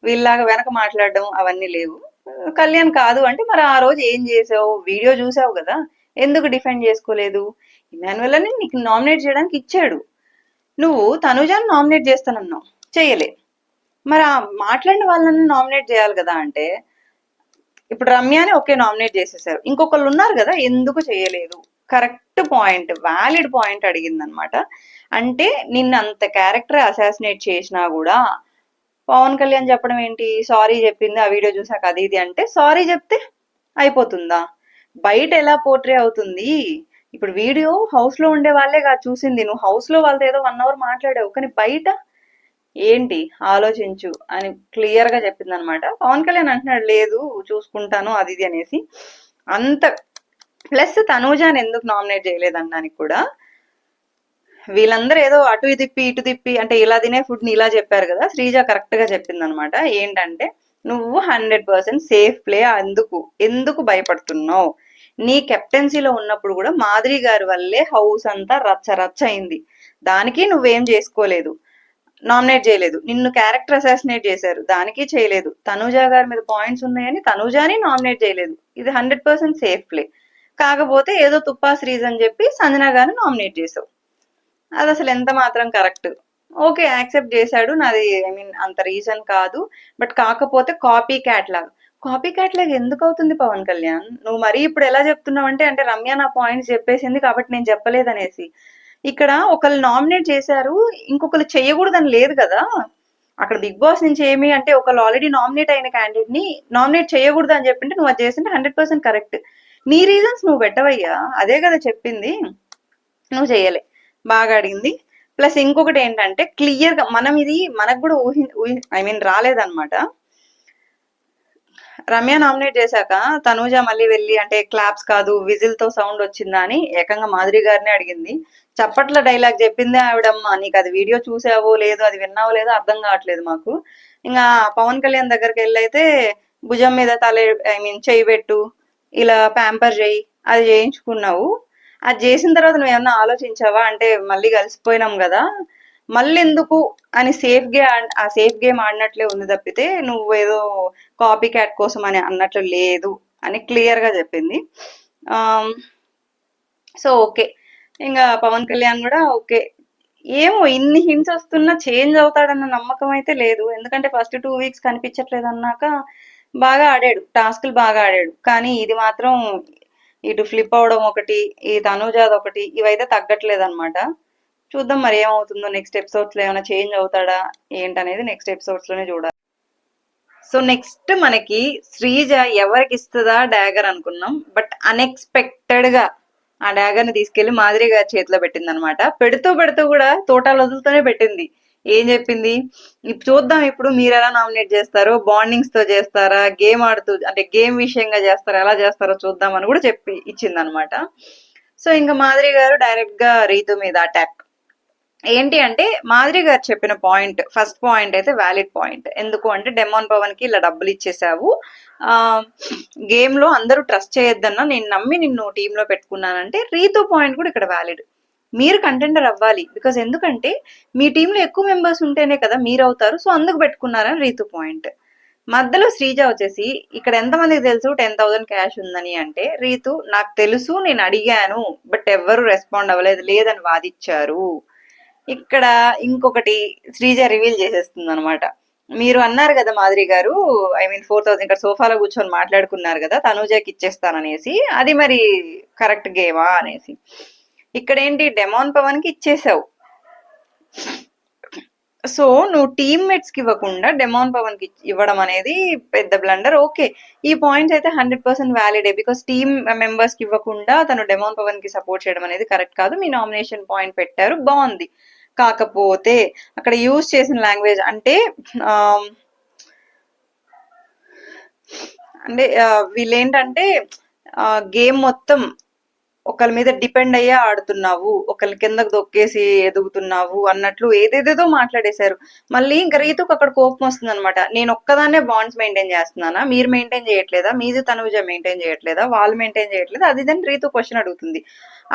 వీళ్ళలాగా వెనక మాట్లాడడం అవన్నీ లేవు. కళ్యాణ్ కాదు అంటే మరి ఆ రోజు ఏం చేసావు? వీడియో చూసావు కదా, ఎందుకు డిఫెండ్ చేసుకోలేదు? ఇమాన్యువల్ అని నీకు నామినేట్ చేయడానికి ఇచ్చాడు, నువ్వు తనుజాన్ని నామినేట్ చేస్తానన్నావు, చేయలే. మరి ఆ మాట్లాడిన వాళ్ళని నామినేట్ చేయాలి కదా. అంటే ఇప్పుడు రమ్యాని ఓకే నామినేట్ చేసేసారు, ఇంకొకళ్ళు ఉన్నారు కదా ఎందుకు చేయలేదు? కరెక్ట్ పాయింట్, వ్యాలిడ్ పాయింట్ అడిగింది అనమాట. అంటే నిన్న అంత క్యారెక్టర్ అసాసినేట్ చేసినా కూడా పవన్ కళ్యాణ్ చెప్పడం ఏంటి, సారీ చెప్పింది ఆ వీడియో చూసాక అది ఇది అంటే, సారీ చెప్తే అయిపోతుందా? బయట ఎలా పోర్ట్రే అవుతుంది? ఇప్పుడు వీడియో హౌస్ లో ఉండే వాళ్ళే కాదు చూసింది, నువ్వు హౌస్ లో వాళ్ళతో ఏదో 1 hour మాట్లాడావు, కానీ బయట ఏంటి ఆలోచించు అని క్లియర్ గా చెప్పింది అనమాట. పవన్ కళ్యాణ్ అంటున్నాడు లేదు చూసుకుంటాను అది ఇది అనేసి. అంత ప్లస్ తనూజాని ఎందుకు నామినేట్ చేయలేదనడానికి కూడా వీళ్ళందరూ ఏదో అటు ఇటు తిప్పి అంటే ఇలా తినే ఫుడ్ ని ఇలా చెప్పారు కదా, శ్రీజ కరెక్ట్ గా చెప్పింది అనమాట. ఏంటంటే నువ్వు 100% సేఫ్ ప్లే, ఎందుకు భయపడుతున్నావు? నీ కెప్టెన్సీలో ఉన్నప్పుడు కూడా మాధురి గారి వల్లే హౌస్ అంతా రచ్చ అయింది, దానికి నువ్వేం చేసుకోలేదు, నామినేట్ చేయలేదు. నిన్ను క్యారెక్టర్ అసాసినేట్ చేశారు, దానికి చేయలేదు. తనూజ గారి మీద పాయింట్స్ ఉన్నాయని తనూజాని నామినేట్ చేయలేదు. ఇది 100% సేఫ్ ప్లే. కాకపోతే ఏదో తుప్పాస్ రీజన్ చెప్పి సంజన గారిని నామినేట్ చేసావు, అది అసలు ఎంత మాత్రం కరెక్ట్? ఓకే యాక్సెప్ట్ చేశాడు, నాది ఐ మీన్ అంత రీజన్ కాదు, బట్ కాకపోతే కాపీ క్యాట్ లాగా కాపీ క్యాట్ లాగా ఎందుకు అవుతుంది పవన్ కళ్యాణ్? నువ్వు మరీ ఇప్పుడు ఎలా చెప్తున్నావు అంటే రమ్య నా పాయింట్స్ చెప్పేసింది కాబట్టి నేను చెప్పలేదనేసి. ఇక్కడ ఒకళ్ళు నామినేట్ చేశారు, ఇంకొకరు చెయ్యకూడదని లేదు కదా. అక్కడ బిగ్ బాస్ నుంచి ఏమి అంటే ఒకళ్ళు ఆల్రెడీ నామినేట్ అయిన క్యాండిడేట్ ని నామినేట్ చేయకూడదు అని చెప్పింటే నువ్వు అది చేసింటే 100% కరెక్ట్. నీ రీజన్స్ నువ్వు పెట్టవయ్యా, అదే కదా చెప్పింది. నువ్వు చేయలే, బాగా అడిగింది. ప్లస్ ఇంకొకటి ఏంటంటే క్లియర్ గా మనం ఇది మనకు కూడా రాలేదన్నమాట. రమ్య నామినేట్ చేశాక తనూజ మళ్ళీ వెళ్ళి అంటే క్లాప్స్ కాదు విజిల్ తో సౌండ్ వచ్చిందా అని ఏకంగా మాధురి గారిని అడిగింది. చప్పట్ల డైలాగ్ చెప్పింది ఆవిడమ్మ. నీకు అది వీడియో చూసావో లేదో, అది విన్నావో లేదో అర్థం కావట్లేదు మాకు. ఇంకా పవన్ కళ్యాణ్ దగ్గరికి వెళ్ళైతే భుజం మీద చెయ్యి పెట్టు, ఇలా ప్యాంపర్ చేయి, అది చేయించుకున్నావు. అది చేసిన తర్వాత నువ్వు ఏమన్నా ఆలోచించావా అంటే మళ్ళీ కలిసిపోయినాం కదా మళ్ళీ ఎందుకు అని సేఫ్ గేమ్ ఆడినట్లే ఉంది తప్పితే నువ్వు ఏదో కాపీ క్యాట్ కోసం అని అన్నట్లు లేదు అని క్లియర్ గా చెప్పింది. సో ఓకే, ఇంకా పవన్ కళ్యాణ్ కూడా ఓకే. ఏమో ఇన్ని హింట్స్ వస్తున్నా చేంజ్ అవుతాడన్న నమ్మకం అయితే లేదు. ఎందుకంటే ఫస్ట్ 2 వీక్స్ కనిపించట్లేదు అన్నాక బాగా ఆడాడు, టాస్క్లు బాగా ఆడాడు. కానీ ఇది మాత్రం ఇటు ఫ్లిప్ అవడం ఒకటి, ఈ తనూజాద్ ఒకటి, ఇవైతే తగ్గట్లేదు అనమాట. చూద్దాం మరి ఏమవుతుందో. నెక్స్ట్ ఎపిసోడ్స్ లో ఏమైనా చేంజ్ అవుతాడా ఏంటనేది నెక్స్ట్ ఎపిసోడ్స్ లోనే చూడాలి. సో నెక్స్ట్ మనకి శ్రీజ ఎవరికి ఇస్తుందా డాగర్ అనుకున్నాం, బట్ అన్ఎక్స్పెక్టెడ్ గా ఆ డాగర్ ని తీసుకెళ్లి మాధురి గారి చేతిలో పెట్టింది అనమాట. పెడుతూ కూడా తోటాలు వదులుతూనే పెట్టింది. ఏం చెప్పింది, చూద్దాం ఇప్పుడు మీరు ఎలా నామినేట్ చేస్తారో, బాండింగ్స్ తో చేస్తారా, గేమ్ ఆడుతూ అంటే గేమ్ విషయంగా చేస్తారా, ఎలా చేస్తారో చూద్దామని కూడా చెప్పి ఇచ్చింది అనమాట. సో ఇంకా మాధురి గారు డైరెక్ట్ గా రీతు మీద అటాక్. ఏంటి అంటే మాధురి గారు చెప్పిన పాయింట్, ఫస్ట్ పాయింట్ అయితే వ్యాలిడ్ పాయింట్. ఎందుకు అంటే డెమాన్ పవన్ కి ఇలా డబ్బులు ఇచ్చేసావు, గేమ్ లో అందరూ ట్రస్ట్ చేయొద్దన్నా నేను నమ్మి నిన్ను టీమ్ లో పెట్టుకున్నానంటే రీతు పాయింట్ కూడా ఇక్కడ వ్యాలిడ్. మీరు కంటెండర్ అవ్వాలి, బికాస్ ఎందుకంటే మీ టీంలో ఎక్కువ మెంబర్స్ ఉంటేనే కదా మీరు అవుతారు, సో అందుకు పెట్టుకున్నారని రీతు పాయింట్. మధ్యలో శ్రీజ వచ్చేసి ఇక్కడ ఎంతమందికి తెలుసు 10,000 క్యాష్ ఉందని అంటే రీతు నాకు తెలుసు, నేను అడిగాను, బట్ ఎవ్వరు రెస్పాండ్ అవ్వలేదు, లేదని వాదిచ్చారు. ఇక్కడ ఇంకొకటి శ్రీజ రివీల్ చేసేస్తుంది అనమాట. మీరు అన్నారు కదా మాధురి గారు 4,000 ఇక్కడ సోఫాలో కూర్చొని మాట్లాడుకున్నారు కదా తనూజకి ఇచ్చేస్తాననేసి, అది మరి కరెక్ట్ గేమా అనేసి. ఇక్కడ ఏంటి డెమాన్ పవన్ కి ఇచ్చేసావు, సో నువ్వు టీమ్మేట్స్ కి ఇవ్వకుండా డెమాన్ పవన్ కి ఇవ్వడం అనేది పెద్ద బ్లండర్. ఓకే, ఈ పాయింట్స్ అయితే 100% వ్యాలిడే, బికాస్ టీమ్ మెంబర్స్ కి ఇవ్వకుండా తను డెమాన్ పవన్ కి సపోర్ట్ చేయడం అనేది కరెక్ట్ కాదు. మీ నామినేషన్ పాయింట్ పెట్టారు, బాగుంది. కాకపోతే అక్కడ యూజ్ చేసిన లాంగ్వేజ్ అంటే వీళ్ళేంటంటే గేమ్ మొత్తం ఒకళ్ళ మీద డిపెండ్ అయ్యే ఆడుతున్నావు, ఒకళ్ళ కిందకు దొక్కేసి ఎదుగుతున్నావు అన్నట్లు ఏదేదేదో మాట్లాడేశారు. మళ్ళీ ఇంకా రీతుకు అక్కడ కోపం వస్తుంది అనమాట. నేను ఒక్కదాన్నే బాండ్స్ మెయింటైన్ చేస్తున్నానా, మీరు మెయింటైన్ చేయట్లేదా, మీది తనుజ మెయింటైన్ చేయట్లేదా, వాళ్ళు మెయింటైన్ చేయట్లేదా, అది దాన్ని రీతు క్వశ్చన్ అడుగుతుంది.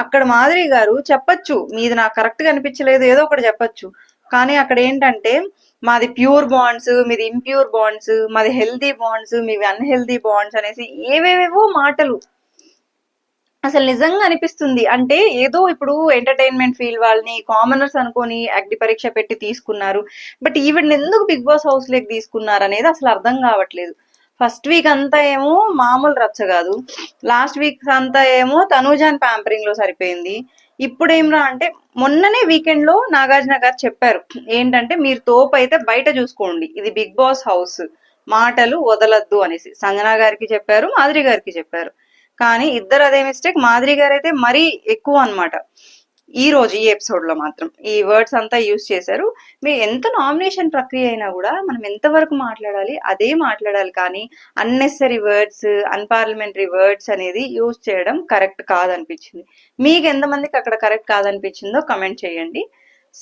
అక్కడ మాధురి గారు చెప్పొచ్చు మీది నాకు కరెక్ట్ గా అనిపించలేదు, ఏదో ఒకటి చెప్పొచ్చు. కానీ అక్కడ ఏంటంటే మాది ప్యూర్ బాండ్స్, మీది ఇంప్యూర్ బాండ్స్, మాది హెల్దీ బాండ్స్, మీవి అన్హెల్దీ బాండ్స్ అనేసి ఏవేవేవో మాటలు. అసలు నిజంగా అనిపిస్తుంది అంటే ఏదో ఇప్పుడు ఎంటర్టైన్మెంట్ ఫీల్ వాళ్ళని కామనర్స్ అనుకొని అగ్ని పరీక్ష పెట్టి తీసుకున్నారు, బట్ ఈవిడ్ని ఎందుకు బిగ్ బాస్ హౌస్ లేకి తీసుకున్నారు అనేది అసలు అర్థం కావట్లేదు. ఫస్ట్ వీక్ అంతా ఏమో మామూలు రచ్చ కాదు, లాస్ట్ వీక్ అంతా ఏమో తనూజాన్ ప్యాంపరింగ్ లో సరిపోయింది. ఇప్పుడు ఏమరా అంటే మొన్ననే వీకెండ్ లో నాగార్జున గారు చెప్పారు ఏంటంటే మీరు తోపు అయితే బయట చూసుకోండి, ఇది బిగ్ బాస్ హౌస్, మాటలు వదలద్దు అనేసి సంజన గారికి చెప్పారు, మాధురి గారికి చెప్పారు. కానీ ఇద్దరు అదే మిస్టేక్. మాధురి గారు అయితే మరీ ఎక్కువ అనమాట. ఈ రోజు ఈ ఎపిసోడ్ లో మాత్రం ఈ వర్డ్స్ అంతా యూజ్ చేశారు. మీరు ఎంత నామినేషన్ ప్రక్రియ అయినా కూడా మనం ఎంతవరకు మాట్లాడాలి అదే మాట్లాడాలి, కానీ అన్నెసరీ వర్డ్స్, అన్పార్లమెంటరీ వర్డ్స్ అనేది యూజ్ చేయడం కరెక్ట్ కాదనిపించింది. మీకు ఎంతమందికి అక్కడ కరెక్ట్ కాదనిపించిందో కమెంట్ చేయండి.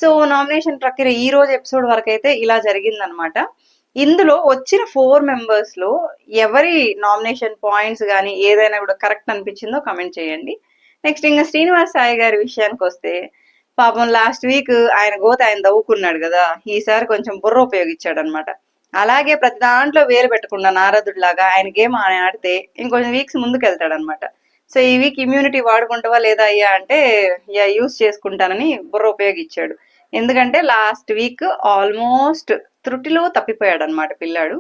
సో నామినేషన్ ప్రక్రియ ఈ రోజు ఎపిసోడ్ వరకు అయితే ఇలా జరిగిందనమాట. ఇందులో వచ్చిన 4 మెంబర్స్ లో ఎవరి నామినేషన్ పాయింట్స్ కానీ ఏదైనా కూడా కరెక్ట్ అనిపించిందో కమెంట్ చేయండి. నెక్స్ట్ ఇంకా శ్రీనివాస్ సాయి గారి విషయానికి వస్తే పాపం లాస్ట్ వీక్ ఆయన గోత ఆయన దవ్వుకున్నాడు కదా, ఈసారి కొంచెం బుర్ర ఉపయోగించాడు అనమాట. అలాగే ప్రతి దాంట్లో వేలు పెట్టకుండా నారదుడిలాగా ఆయన గేమ్ ఆయన ఆడితే ఇంకొంచెం వీక్స్ ముందుకు వెళ్తాడు అనమాట. సో ఈ వీక్ ఇమ్యూనిటీ వాడుకుంటావా లేదా అయ్యా అంటే యూస్ చేసుకుంటానని బుర్ర ఉపయోగించాడు. ఎందుకంటే లాస్ట్ వీక్ ఆల్మోస్ట్ త్రుటిలో తప్పిపోయాడు అనమాట పిల్లాడు.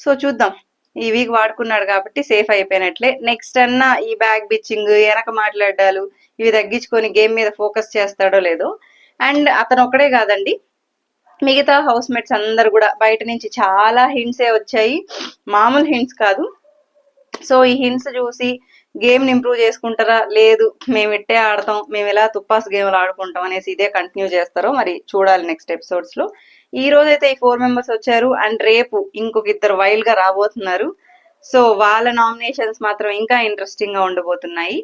సో చూద్దాం ఈ వీక్ వాడుకున్నాడు కాబట్టి సేఫ్ అయిపోయినట్లే. నెక్స్ట్ అన్నా ఈ బ్యాగ్ బిచ్చింగ్, వెనక మాట్లాడాలు ఇవి తగ్గించుకొని గేమ్ మీద ఫోకస్ చేస్తాడో లేదో. అండ్ అతను ఒక్కడే కాదండి, మిగతా హౌస్ మేట్స్ అందరు కూడా బయట నుంచి చాలా హింట్సే వచ్చాయి, మామూలు హింట్స్ కాదు. సో ఈ హింట్స్ చూసి గేమ్ ని ఇంప్రూవ్ చేసుకుంటారా, లేదు మేము ఇట్టే ఆడతాం, మేము ఇలా తుప్పాస్ గేమ్లు ఆడుకుంటాం అనేసి ఇదే కంటిన్యూ చేస్తారో మరి చూడాలి నెక్స్ట్ ఎపిసోడ్స్ లో. ఈ రోజు అయితే ఈ 4 మెంబర్స్ వచ్చారు, అండ్ రేపు ఇంకొక 2 వైల్డ్ గా రాబోతున్నారు. సో వాళ్ళ నామినేషన్స్ మాత్రం ఇంకా ఇంట్రెస్టింగ్ గా ఉండబోతున్నాయి.